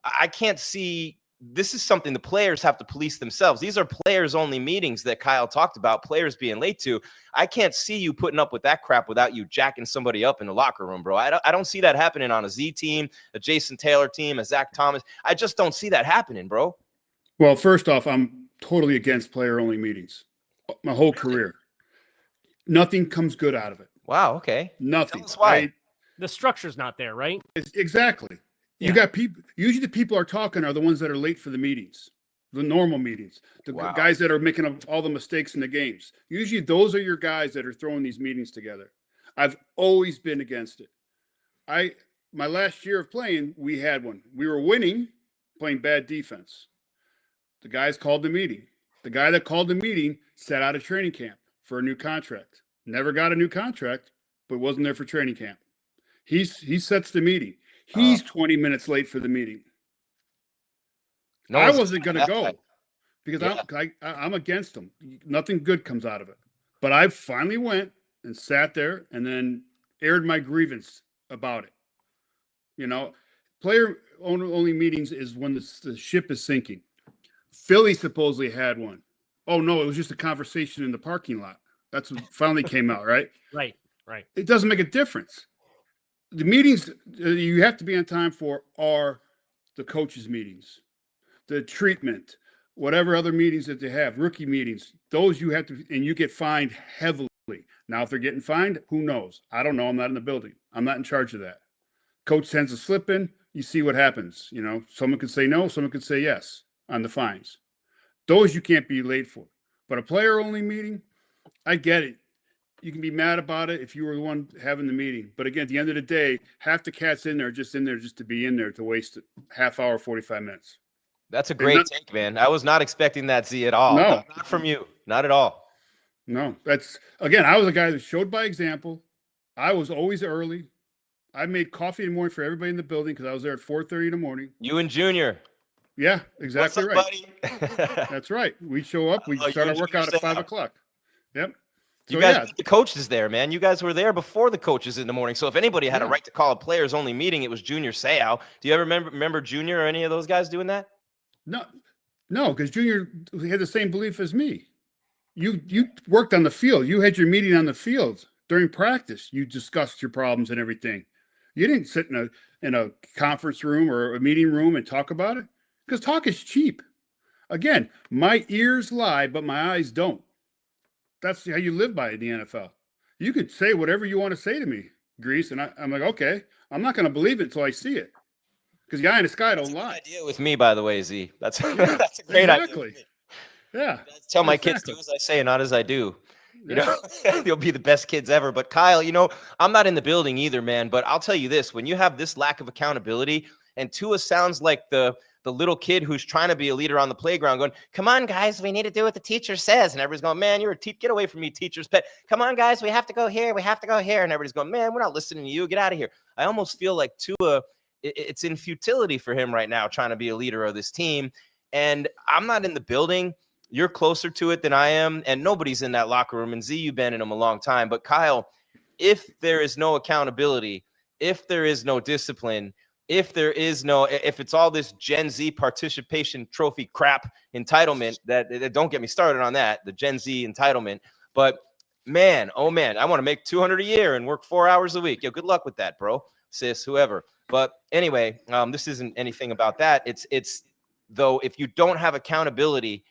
I can't see – this is something the players have to police themselves. These are players-only meetings that Kyle talked about, players being late to. I can't see you putting up with that crap without you jacking somebody up in the locker room, bro. I don't see that happening on a Z team, a Jason Taylor team, a Zach Thomas. I just don't see that happening, bro. Well, first off, I'm totally against player-only meetings my whole career. Nothing comes good out of it. Wow, okay. Nothing. Tell us why. The structure's not there, right? Exactly. You got people. Usually the people are talking are the ones that are late for the meetings, the normal meetings, the guys that are making all the mistakes in the games. Usually those are your guys that are throwing these meetings together. I've always been against it. My last year of playing, we had one. We were winning, playing bad defense. The guys called the meeting. The guy that called the meeting sat out of training camp for a new contract. Never got a new contract, but wasn't there for training camp. He sets the meeting. He's 20 minutes late for the meeting. I wasn't going to go because I'm against him. Nothing good comes out of it. But I finally went and sat there and then aired my grievance about it. You know, player-only meetings is when the ship is sinking. Philly supposedly had one. Oh, no, it was just a conversation in the parking lot. That's what finally came out, right? Right. It doesn't make a difference. The meetings you have to be on time for are the coaches' meetings, the treatment, whatever other meetings that they have, rookie meetings. Those you have to, and you get fined heavily. Now, if they're getting fined, who knows? I don't know. I'm not in the building. I'm not in charge of that. Coach tends to slip in. You see what happens. You know, someone could say no, someone could say yes on the fines. Those you can't be late for. But a player-only meeting, I get it. You can be mad about it if you were the one having the meeting. But again, at the end of the day, half the cats in there just to be in there to waste a half hour, 45 minutes. That's a great take, man. I was not expecting that, Z, at all. No. Not from you. Not at all. No, that's again, I was a guy that showed by example. I was always early. I made coffee in the morning for everybody in the building because I was there at 4:30 in the morning. You and Junior. Yeah, exactly What's up, right. buddy? That's right. We'd show up, we'd Oh, start you our and workout Junior at stay 5 out. o'clock. Yep. You So guys yeah, beat the coaches there, man. You guys were there before the coaches in the morning. So if anybody had a Yeah. right to call a players only meeting, it was Junior Seau. Do you ever remember Junior or any of those guys doing that? no, because Junior had the same belief as me. You worked on the field. You had your meeting on the field during practice. You discussed your problems and everything. You didn't sit in a conference room or a meeting room and talk about it because talk is cheap. Again, my ears lie, but my eyes don't. That's how you live by it in the NFL. You could say whatever you want to say to me, Grease, and I'm like, okay, I'm not going to believe it until I see it because the eye in the sky don't lie. Idea with me, by the way, Z. That's that's a great idea. Exactly. Yeah. Tell my kids, do as I say, not as I do. You know, you'll be the best kids ever. But Kyle, I'm not in the building either, man. But I'll tell you this: when you have this lack of accountability, and Tua sounds like the little kid who's trying to be a leader on the playground, going, "Come on, guys, we need to do what the teacher says," and everybody's going, "Man, you're a get away from me, teacher's pet. Come on, guys, we have to go here, we have to go here," and everybody's going, "Man, we're not listening to you. Get out of here." I almost feel like Tua, it's in futility for him right now, trying to be a leader of this team. And I'm not in the building. You're closer to it than I am, and nobody's in that locker room. And Z, you've been in them a long time. But Kyle, if there is no accountability, if there is no discipline, if it's all this Gen Z participation trophy crap entitlement, that don't get me started on that, the Gen Z entitlement. But man, oh man, I want to make $200 a year and work 4 hours a week. Yo, good luck with that, bro, sis, whoever. But anyway, this isn't anything about that. It's though, if you don't have accountability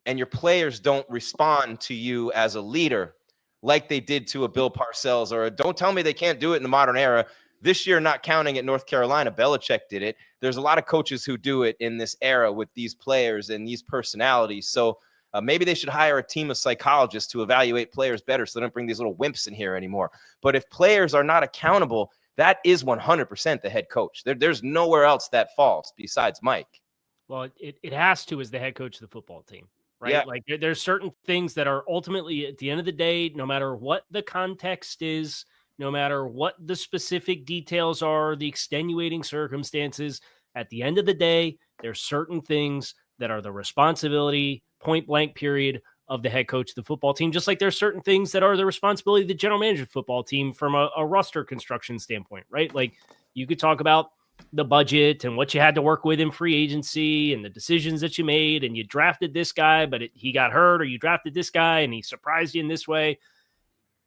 and your players don't respond to you as a leader like they did to a Bill Parcells, or don't tell me they can't do it in the modern era. This year, not counting at North Carolina, Belichick did it. There's a lot of coaches who do it in this era with these players and these personalities. So maybe they should hire a team of psychologists to evaluate players better so they don't bring these little wimps in here anymore. But if players are not accountable, that is 100% the head coach. There's nowhere else that falls besides Mike. Well, it has to as the head coach of the football team, right? Yeah. Like there's certain things that are ultimately at the end of the day, no matter what the context is, no matter what the specific details are, the extenuating circumstances, at the end of the day, there's certain things that are the responsibility, point blank period, of the head coach of the football team, just like there's certain things that are the responsibility of the general manager of the football team from a roster construction standpoint, right? Like you could talk about the budget and what you had to work with in free agency and the decisions that you made, and you drafted this guy, but he got hurt, or you drafted this guy and he surprised you in this way.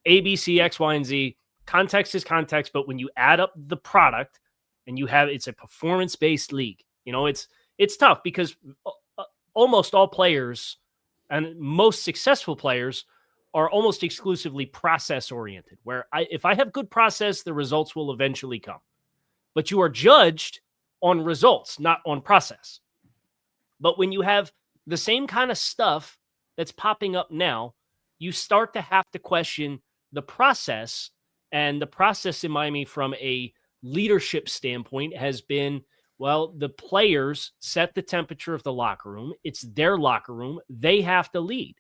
A, B, C, X, Y, and Z. Context is context, but when you add up the product and it's a performance-based league, it's tough because almost all players and most successful players are almost exclusively process-oriented, where if I have good process, the results will eventually come. But you are judged on results, not on process. But when you have the same kind of stuff that's popping up now, you start to have to question the process. And the process in Miami from a leadership standpoint has been, well, the players set the temperature of the locker room. It's their locker room. They have to lead.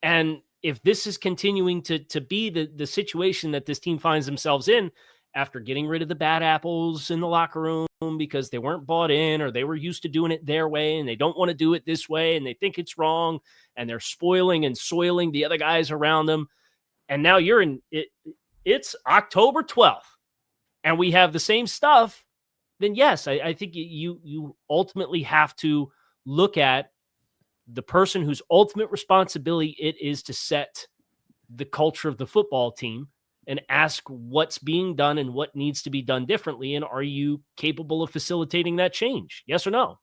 And if this is continuing to be the situation that this team finds themselves in after getting rid of the bad apples in the locker room because they weren't bought in or they were used to doing it their way and they don't want to do it this way and they think it's wrong and they're spoiling and soiling the other guys around them. And now you're in it. It's October 12th and we have the same stuff, then yes, I think you ultimately have to look at the person whose ultimate responsibility it is to set the culture of the football team and ask what's being done and what needs to be done differently. And are you capable of facilitating that change? Yes or no?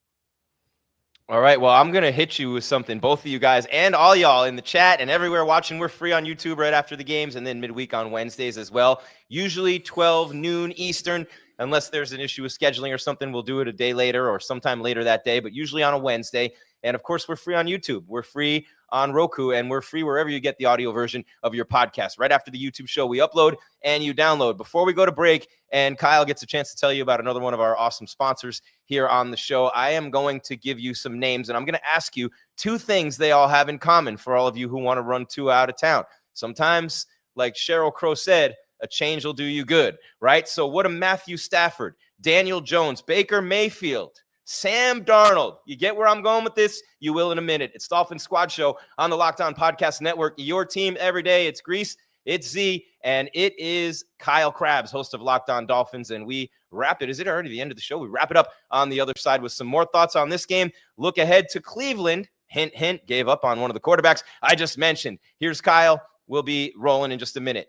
All right. Well, I'm going to hit you with something, both of you guys and all y'all in the chat and everywhere watching. We're free on YouTube right after the games and then midweek on Wednesdays as well. Usually 12 noon Eastern, unless there's an issue with scheduling or something. We'll do it a day later or sometime later that day, but usually on a Wednesday. And of course, we're free on YouTube. We're free on Roku, and we're free wherever you get the audio version of your podcast. Right after the YouTube show, we upload and you download. Before we go to break, and Kyle gets a chance to tell you about another one of our awesome sponsors here on the show, I am going to give you some names, and I'm going to ask you 2 things they all have in common for all of you who want to run Tua out of town. Sometimes, like Sheryl Crow said, a change will do you good, right? So what a Matthew Stafford, Daniel Jones, Baker Mayfield, Sam Darnold. You get where I'm going with this? You will in a minute. It's Dolphins Squad Show on the Locked On Podcast Network. Your team every day. It's Grease, it's Z, and it is Kyle Krabs, host of Locked On Dolphins. And we wrap it. Is it already the end of the show? We wrap it up on the other side with some more thoughts on this game. Look ahead to Cleveland. Hint, hint, gave up on one of the quarterbacks I just mentioned. Here's Kyle. We'll be rolling in just a minute.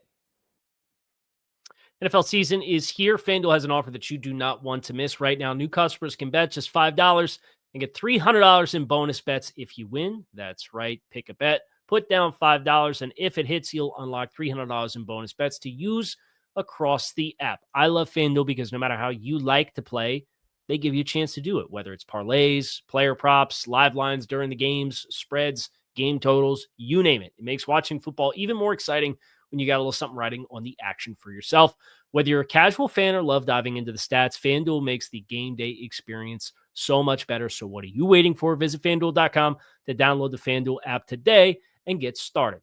NFL season is here. FanDuel has an offer that you do not want to miss right now. New customers can bet just $5 and get $300 in bonus bets if you win. That's right. Pick a bet, put down $5, and if it hits, you'll unlock $300 in bonus bets to use across the app. I love FanDuel because no matter how you like to play, they give you a chance to do it, whether it's parlays, player props, live lines during the games, spreads, game totals, you name it. It makes watching football even more exciting when you got a little something riding on the action for yourself. Whether you're a casual fan or love diving into the stats, FanDuel makes the game day experience so much better. So what are you waiting for? Visit FanDuel.com to download the FanDuel app today and get started.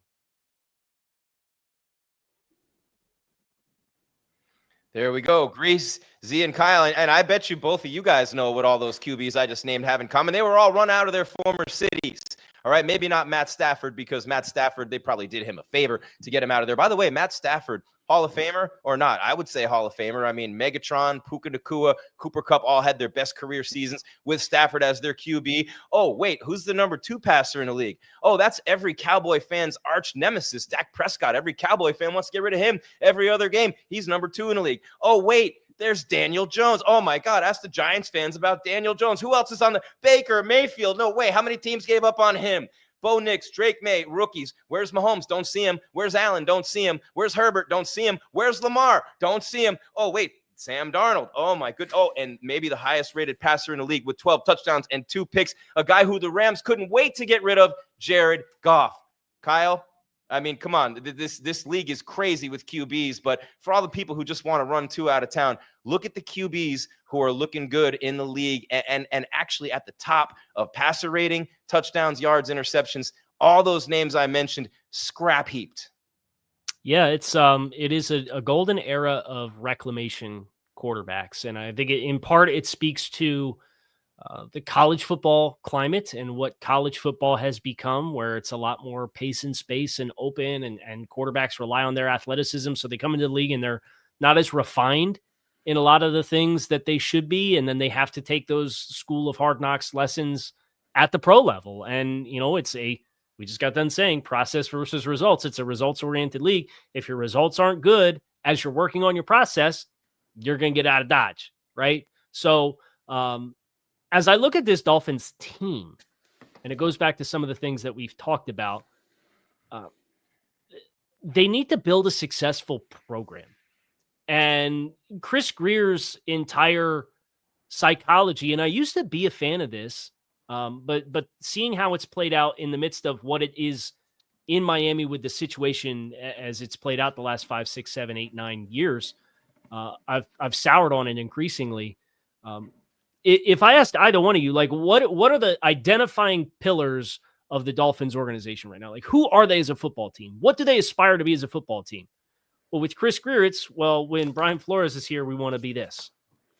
There we go. Grease, Z, and Kyle. And I bet you both of you guys know what all those QBs I just named have in common. They were all run out of their former cities. All right, maybe not Matt Stafford, because Matt Stafford, they probably did him a favor to get him out of there. By the way, Matt Stafford, Hall of Famer or not? I would say Hall of Famer. I mean, Megatron, Puka Nacua, Cooper Kupp all had their best career seasons with Stafford as their QB. Oh, wait, who's the number 2 passer in the league? Oh, that's every Cowboy fan's arch nemesis, Dak Prescott. Every Cowboy fan wants to get rid of him every other game. He's number 2 in the league. Oh, wait. There's Daniel Jones. Oh, my God. Ask the Giants fans about Daniel Jones. Who else is on the Baker Mayfield? No way. How many teams gave up on him? Bo Nix, Drake May, rookies. Where's Mahomes? Don't see him. Where's Allen? Don't see him. Where's Herbert? Don't see him. Where's Lamar? Don't see him. Oh, wait. Sam Darnold. Oh, my good. Oh, and maybe the highest rated passer in the league with 12 touchdowns and 2 picks. A guy who the Rams couldn't wait to get rid of, Jared Goff. Kyle, I mean, come on. This league is crazy with QBs, but for all the people who just want to run 2 out of town, look at the QBs who are looking good in the league and actually at the top of passer rating, touchdowns, yards, interceptions. All those names I mentioned, scrap heaped. Yeah, it is a golden era of reclamation quarterbacks, and I think in part it speaks to the college football climate and what college football has become, where it's a lot more pace and space and open, and quarterbacks rely on their athleticism. So they come into the league and they're not as refined in a lot of the things that they should be. And then they have to take those school of hard knocks lessons at the pro level. And, we just got done saying process versus results. It's a results oriented league. If your results aren't good as you're working on your process, you're going to get out of Dodge. Right. So, as I look at this Dolphins team, and it goes back to some of the things that we've talked about, they need to build a successful program. And Chris Greer's entire psychology, and I used to be a fan of this, but seeing how it's played out in the midst of what it is in Miami with the situation as it's played out the last 5, 6, 7, 8, 9 years, I've soured on it increasingly. If I asked either one of you, like, what are the identifying pillars of the Dolphins organization right now? Like, who are they as a football team? What do they aspire to be as a football team? Well, with Chris Grier, it's, well, when Brian Flores is here, we want to be this.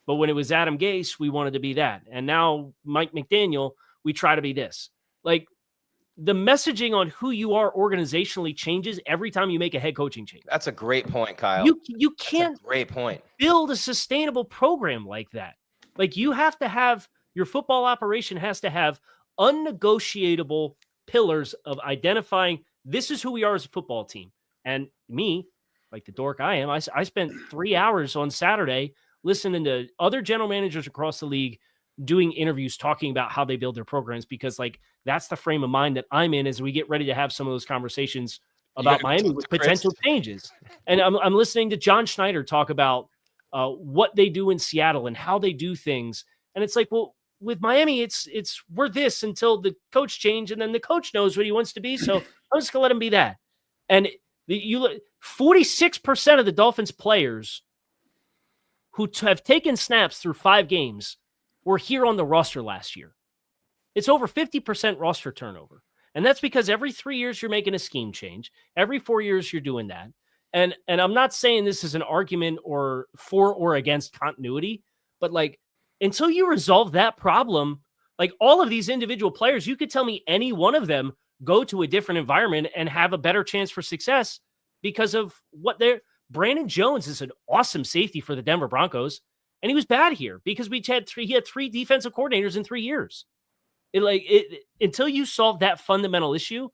But when it was Adam Gase, we wanted to be that. And now Mike McDaniel, we try to be this. Like, the messaging on who you are organizationally changes every time you make a head coaching change. That's a great point, Kyle. You can't great point. Build a sustainable program like that. Like, you have to have, your football operation has to have unnegotiable pillars of identifying this is who we are as a football team. And me, like the dork I am, I spent 3 hours on Saturday listening to other general managers across the league doing interviews talking about how they build their programs, because like that's the frame of mind that I'm in as we get ready to have some of those conversations about Miami with potential changes. And I'm listening to John Schneider talk about what they do in Seattle and how they do things. And it's like, well, with Miami, it's we're this until the coach change, and then the coach knows what he wants to be. So I'm just gonna let him be that. And 46% of the Dolphins players who have taken snaps through 5 games were here on the roster last year. It's over 50% roster turnover. And that's because every 3 years you're making a scheme change. Every 4 years you're doing that. And I'm not saying this is an argument or for or against continuity, but like until you resolve that problem, like all of these individual players, you could tell me any one of them go to a different environment and have a better chance for success because of what they're. Brandon Jones is an awesome safety for the Denver Broncos, and he was bad here because he had 3 defensive coordinators in 3 years. Until you solve that fundamental issue,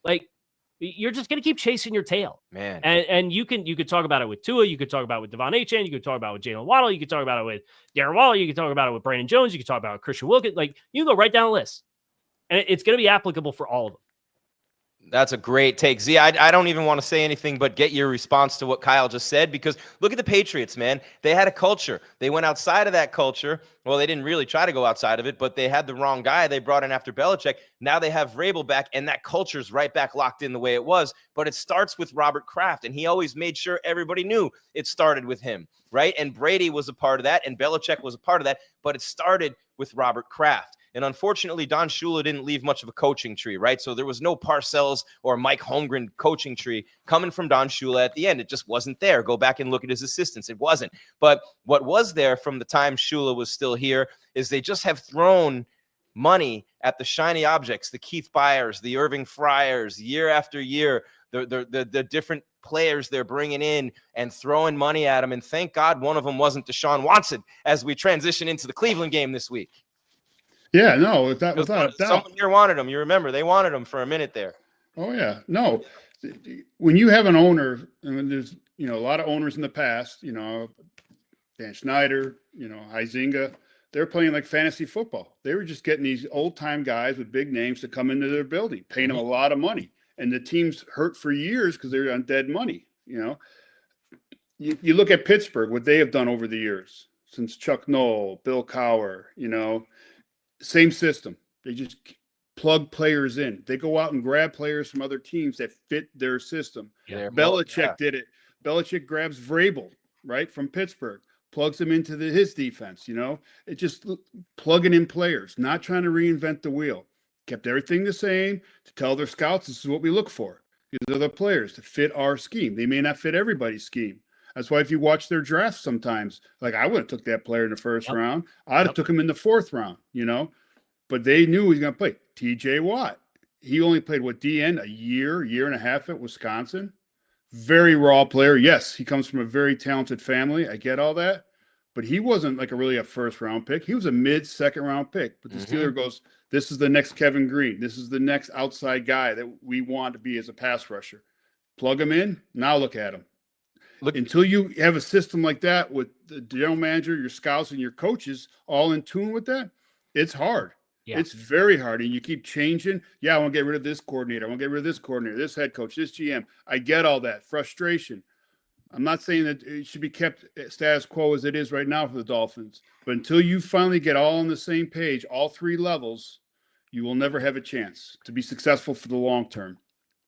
like you're just going to keep chasing your tail, man. And you could talk about it with Tua, you could talk about it with Devon Achane, you could talk about it with Jalen Waddle, you could talk about it with Darren Waller, you could talk about it with Brandon Jones, you could talk about it with Christian Wilkins. Like you can go right down the list, and it's going to be applicable for all of them. That's a great take. Z, I don't even want to say anything but get your response to what Kyle just said, because look at the Patriots, man. They had a culture. They went outside of that culture. Well, they didn't really try to go outside of it, but they had the wrong guy they brought in after Belichick. Now they have Vrabel back, and that culture's right back locked in the way it was. But it starts with Robert Kraft, and he always made sure everybody knew it started with him, right? And Brady was a part of that, and Belichick was a part of that, but it started with Robert Kraft. And unfortunately, Don Shula didn't leave much of a coaching tree, right? So there was no Parcells or Mike Holmgren coaching tree coming from Don Shula at the end. It just wasn't there. Go back and look at his assistants. It wasn't. But what was there from the time Shula was still here is they just have thrown money at the shiny objects, the Keith Byers, the Irving Fryers, year after year, the different players they're bringing in and throwing money at them. And thank God one of them wasn't Deshaun Watson as we transition into the Cleveland game this week. Yeah, no, without a doubt. Someone here wanted him. You remember, they wanted him for a minute there. Oh, yeah. No, when you have an owner, and there's, a lot of owners in the past, Dan Snyder, Huizinga, they're playing like fantasy football. They were just getting these old-time guys with big names to come into their building, paying them a lot of money. And the team's hurt for years because they're on dead money, You look at Pittsburgh, what they have done over the years, since Chuck Noll, Bill Cowher, same system. They just plug players in. They go out and grab players from other teams that fit their system. Yeah, Belichick did it. Belichick grabs Vrabel, right, from Pittsburgh, plugs him into his defense, It just plugging in players, not trying to reinvent the wheel. Kept everything the same to tell their scouts this is what we look for. These are the players to fit our scheme. They may not fit everybody's scheme. That's why if you watch their drafts sometimes, like I would have took that player in the first round. I'd have took him in the 4th round, But they knew he was going to play. TJ Watt. He only played DN a year and a half at Wisconsin. Very raw player. Yes, he comes from a very talented family. I get all that. But he wasn't like really a first-round pick. He was a mid-second round pick. But the Steeler goes, this is the next Kevin Green. This is the next outside guy that we want to be as a pass rusher. Plug him in. Now look at him. Until you have a system like that with the general manager, your scouts, and your coaches all in tune with that, it's hard. Yeah. It's very hard. And you keep changing. Yeah, I want to get rid of this coordinator. I want to get rid of this coordinator, this head coach, this GM. I get all that. Frustration. I'm not saying that it should be kept status quo as it is right now for the Dolphins. But until you finally get all on the same page, all 3 levels, you will never have a chance to be successful for the long term.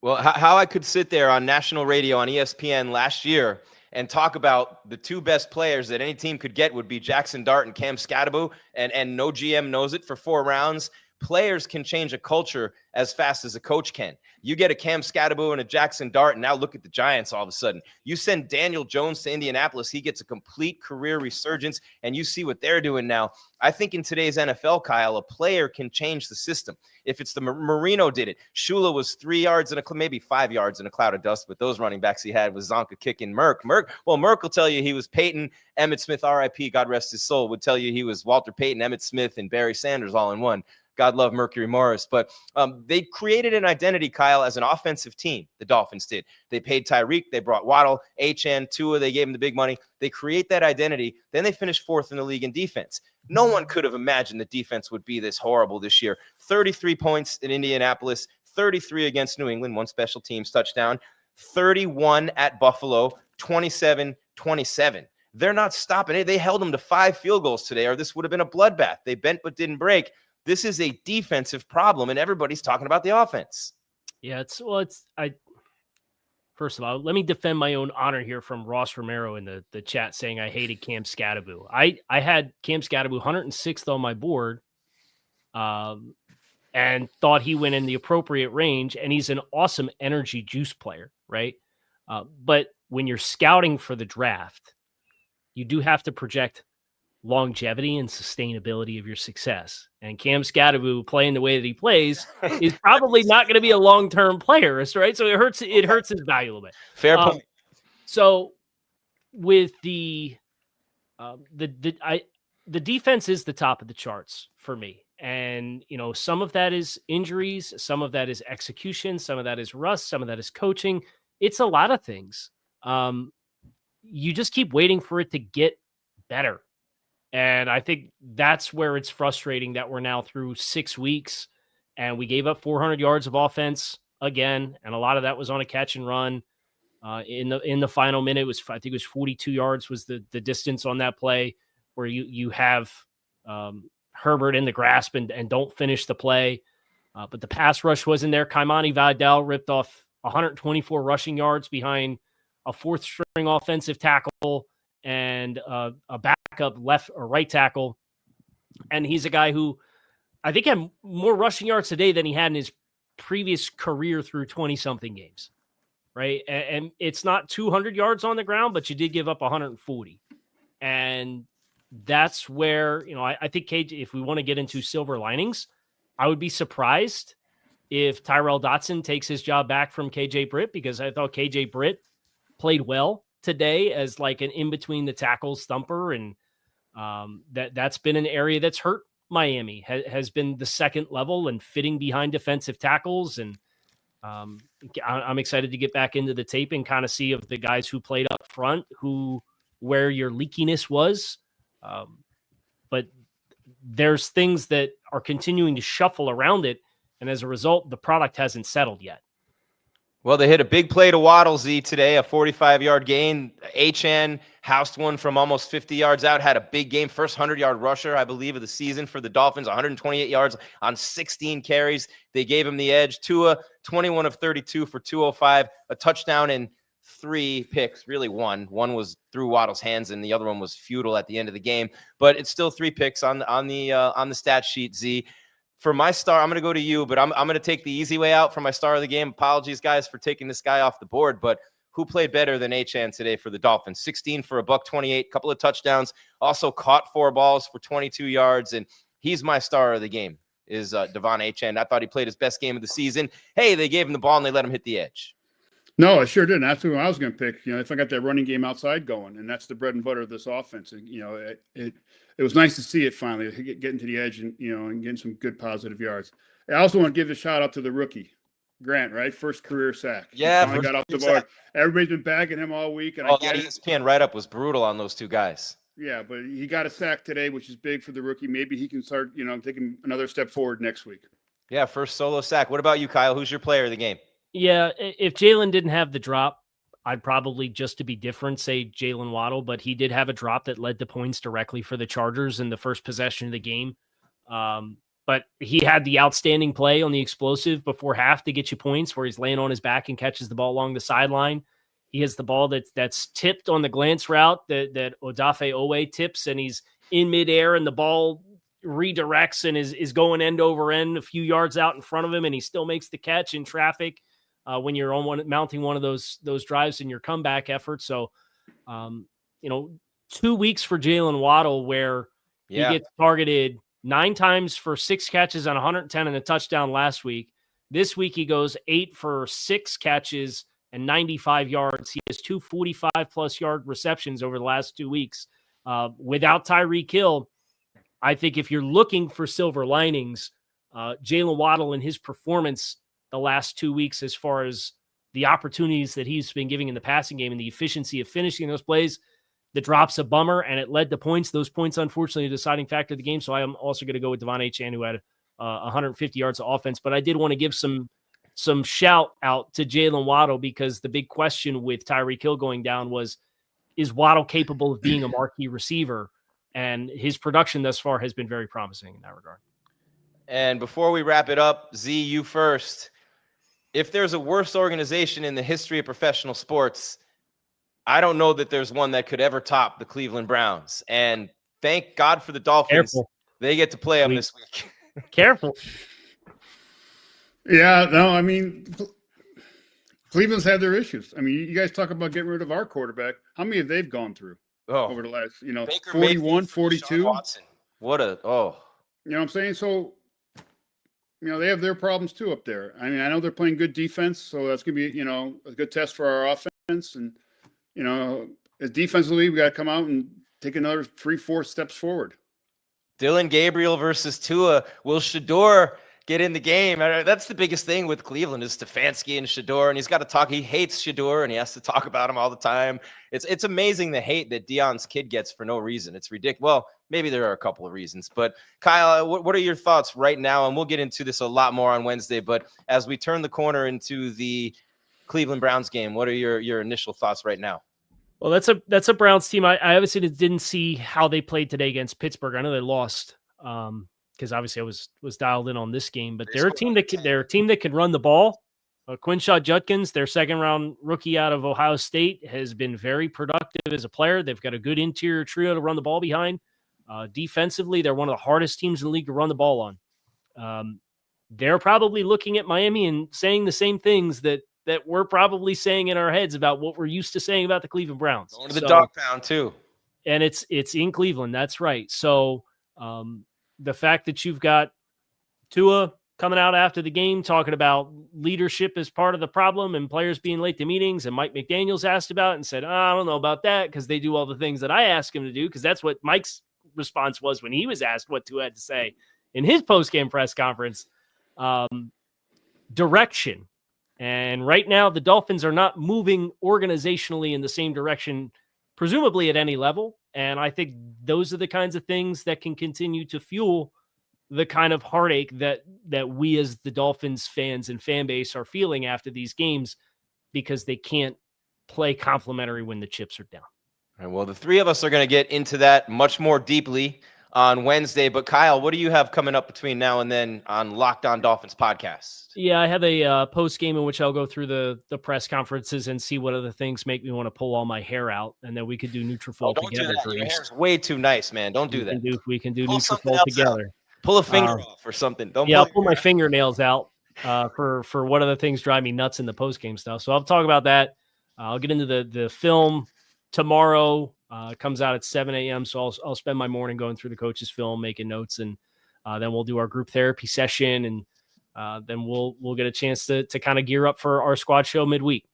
Well, how I could sit there on national radio on ESPN last year and talk about the 2 best players that any team could get would be Jackson Dart and Cam Skattebo, and no GM knows it for 4 rounds. Players can change a culture as fast as a coach can. You get a Cam Skattebo and a Jackson Dart, and now look at the Giants all of a sudden. You send Daniel Jones to Indianapolis, he gets a complete career resurgence, and you see what they're doing now. I think in today's NFL, Kyle, a player can change the system. If it's the Marino did it. Shula was 3 yards maybe 5 yards in a cloud of dust with those running backs he had with Zonka kicking Merck. Merck will tell you he was Peyton, Emmitt Smith, R.I.P., God rest his soul, would tell you he was Walter Payton, Emmitt Smith, and Barry Sanders all in one. God love Mercury Morris. But they created an identity, Kyle, as an offensive team. The Dolphins did. They paid Tyreek. They brought Waddle, Achane, Tua. They gave him the big money. They create that identity. Then they finished 4th in the league in defense. No one could have imagined the defense would be this horrible this year. 33 points in Indianapolis, 33 against New England, 1 special teams touchdown, 31 at Buffalo, 27-27. They're not stopping it. They held them to 5 field goals today, or this would have been a bloodbath. They bent but didn't break. This is a defensive problem, and everybody's talking about the offense. Yeah, first of all, let me defend my own honor here from Ross Romero in the chat saying I hated Cam Scatterbu. I had Cam Scatterbu 106th on my board, and thought he went in the appropriate range, and he's an awesome energy juice player, right? But when you're scouting for the draft, you do have to project longevity and sustainability of your success. And Cam Scatterbu playing the way that he plays is probably not going to be a long-term player, right? So it hurts his value a little bit. Fair point. So with the defense is the top of the charts for me. And, some of that is injuries, some of that is execution, some of that is rust, some of that is coaching. It's a lot of things. You just keep waiting for it to get better. And I think that's where it's frustrating that we're now through 6 weeks and we gave up 400 yards of offense again. And a lot of that was on a catch and run. In the final minute, I think it was 42 yards was the distance on that play where you have Herbert in the grasp and don't finish the play. But the pass rush wasn't there. Kaimani Vidal ripped off 124 rushing yards behind a 4th string offensive tackle and a backup left or right tackle. And he's a guy who I think had more rushing yards today than he had in his previous career through 20-something games, right? And it's not 200 yards on the ground, but you did give up 140. And that's where, I think KJ, if we want to get into silver linings, I would be surprised if Tyrell Dotson takes his job back from KJ Britt, because I thought KJ Britt played well today as like an in-between the tackles thumper. And that's been an area that's hurt Miami, has been the second level and fitting behind defensive tackles. And I'm excited to get back into the tape and kind of see of the guys who played up front, where your leakiness was. But there's things that are continuing to shuffle around it. And as a result, the product hasn't settled yet. Well, they hit a big play to Waddle Z today, a 45-yard gain. Achane housed one from almost 50 yards out, had a big game, first 100-yard rusher, I believe, of the season for the Dolphins, 128 yards on 16 carries. They gave him the edge. Tua, 21 of 32 for 205, a touchdown and 3 picks, really one. One was through Waddle's hands, and the other one was futile at the end of the game. But it's still 3 picks on the stat sheet, Z. For my star, I'm going to go to you, but I'm going to take the easy way out for my star of the game. Apologies, guys, for taking this guy off the board, but who played better than Achane today for the Dolphins? 16 for $128, couple of touchdowns, also caught 4 balls for 22 yards, and he's my star of the game, is Devon Achane. I thought he played his best game of the season. Hey, they gave him the ball, and they let him hit the edge. No, I sure didn't. That's who I was going to pick. If I got that running game outside going, and that's the bread and butter of this offense. And, it was nice to see it finally getting to the edge and, and getting some good positive yards. I also want to give a shout out to the rookie, Grant, right? First career sack. Yeah. He got off the board. Everybody's been bagging him all week. And that ESPN write-up was brutal on those 2 guys. Yeah, but he got a sack today, which is big for the rookie. Maybe he can start, taking another step forward next week. Yeah, first solo sack. What about you, Kyle? Who's your player of the game? Yeah, if Jaelen didn't have the drop, I'd probably, just to be different, say Jalen Waddle, but he did have a drop that led to points directly for the Chargers in the first possession of the game. But he had the outstanding play on the explosive before half to get you points, where he's laying on his back and catches the ball along the sideline. He has the ball that's tipped on the glance route that Odafe Owe tips, and he's in midair, and the ball redirects and is going end over end a few yards out in front of him, and he still makes the catch in traffic. When you're mounting one of those drives in your comeback effort. So, 2 weeks for Jalen Waddle where he gets targeted 9 times for 6 catches on 110 and a touchdown last week. This week he goes 8 for 6 catches and 95 yards. He has 2 45-plus yard receptions over the last 2 weeks. Without Tyreek Hill, I think if you're looking for silver linings, Jalen Waddle and his performance the last 2 weeks, as far as the opportunities that he's been giving in the passing game and the efficiency of finishing those plays, the drop's a bummer, and it led to points. Those points, unfortunately, a deciding factor of the game. So I am also going to go with Devon Achane, who had 150 yards of offense. But I did want to give some shout out to Jalen Waddle, because the big question with Tyreek Hill going down was, is Waddle capable of being a marquee receiver? And his production thus far has been very promising in that regard. And before we wrap it up, Z, you first. If there's a worse organization in the history of professional sports, I don't know that there's one that could ever top the Cleveland Browns. And thank God for the Dolphins. Careful. They get to play them this week. Careful. Yeah, no, I mean, Cleveland's had their issues. I mean, you guys talk about getting rid of our quarterback. How many have they gone through over the last, Baker 41, 42? What a, You know what I'm saying? So, they have their problems too up there. I mean, I know they're playing good defense, so that's going to be, a good test for our offense. And, as defensively, we got to come out and take another 3-4 steps forward. Dylan Gabriel versus Tua. Will Shedeur get in the game? That's the biggest thing with Cleveland is Stefanski and Shedeur, and he's got to talk. He hates Shedeur, and he has to talk about him all the time. It's amazing the hate that Deion's kid gets for no reason. It's ridiculous. Well, maybe there are a couple of reasons, but Kyle, what are your thoughts right now? And we'll get into this a lot more on Wednesday, but as we turn the corner into the Cleveland Browns game, what are your initial thoughts right now? Well, that's a Browns team. I obviously didn't see how they played today against Pittsburgh. I know they lost because obviously I was dialed in on this game, but they're a team that can run the ball. Quinshot Judkins, their second-round rookie out of Ohio State, has been very productive as a player. They've got a good interior trio to run the ball behind. Defensively, they're one of the hardest teams in the league to run the ball on. They're probably looking at Miami and saying the same things that we're probably saying in our heads about what we're used to saying about the Cleveland Browns. Going to the dog pound too. And it's in Cleveland. That's right. So the fact that you've got Tua coming out after the game talking about leadership as part of the problem and players being late to meetings, and Mike McDaniel's asked about it and said, I don't know about that because they do all the things that I ask him to do, because that's what Mike's response was when he was asked what Tua had to say in his post-game press conference. Direction. And right now, the Dolphins are not moving organizationally in the same direction, presumably at any level. And I think those are the kinds of things that can continue to fuel the kind of heartache that we as the Dolphins fans and fan base are feeling after these games, because they can't play complimentary when the chips are down. All right, well, the three of us are going to get into that much more deeply on Wednesday. But Kyle, what do you have coming up between now and then on Locked On Dolphins podcast? Yeah, I have a post game in which I'll go through the press conferences and see what other things make me want to pull all my hair out, and then we could do Nutrafol together. Do that. Your hair's way too nice, man. Don't do that. We can do Nutrafol together. Pull a finger off or something. I'll pull my fingernails out for what other things drive me nuts in the post game stuff. So I'll talk about that. I'll get into the film tomorrow. It comes out at 7 a.m. So I'll spend my morning going through the coach's film, making notes, and then we'll do our group therapy session, and then we'll get a chance to kind of gear up for our squad show midweek.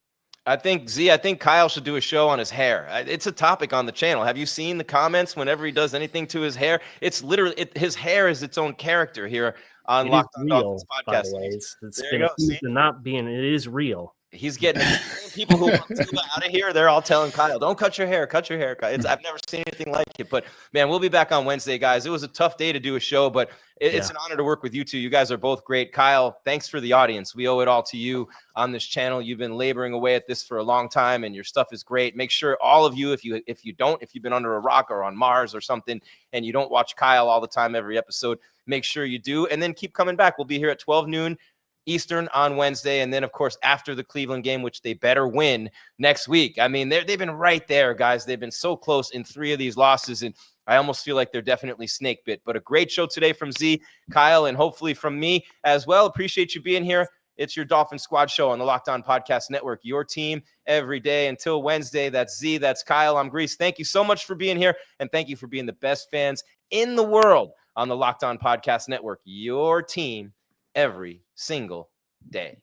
I think Kyle should do a show on his hair. It's a topic on the channel. Have you seen the comments whenever he does anything to his hair? It's literally his hair is its own character here on Locked On Dolphins podcast. It's been accused of not being. It is real. He's getting people who want Tua out of here. They're all telling Kyle, "Don't cut your hair. Cut your hair." I've never seen anything like it. But man, we'll be back on Wednesday, guys. It was a tough day to do a show, but it's an honor to work with you two. You guys are both great. Kyle, thanks for the audience. We owe it all to you on this channel. You've been laboring away at this for a long time, and your stuff is great. Make sure all of you, if you've been under a rock or on Mars or something, and you don't watch Kyle all the time every episode, make sure you do, and then keep coming back. We'll be here at 12 noon. Eastern on Wednesday, and then of course after the Cleveland game, which they better win next week. I mean, they've been right there, guys. They've been so close in 3 of these losses, and I almost feel like they're definitely snake bit. But a great show today from Z, Kyle, and hopefully from me as well. Appreciate you being here. It's your Dolphin Squad show on the Locked On Podcast Network. Your team every day until Wednesday. That's Z. That's Kyle. I'm Grease. Thank you so much for being here, and thank you for being the best fans in the world on the Locked On Podcast Network. Your team every single day.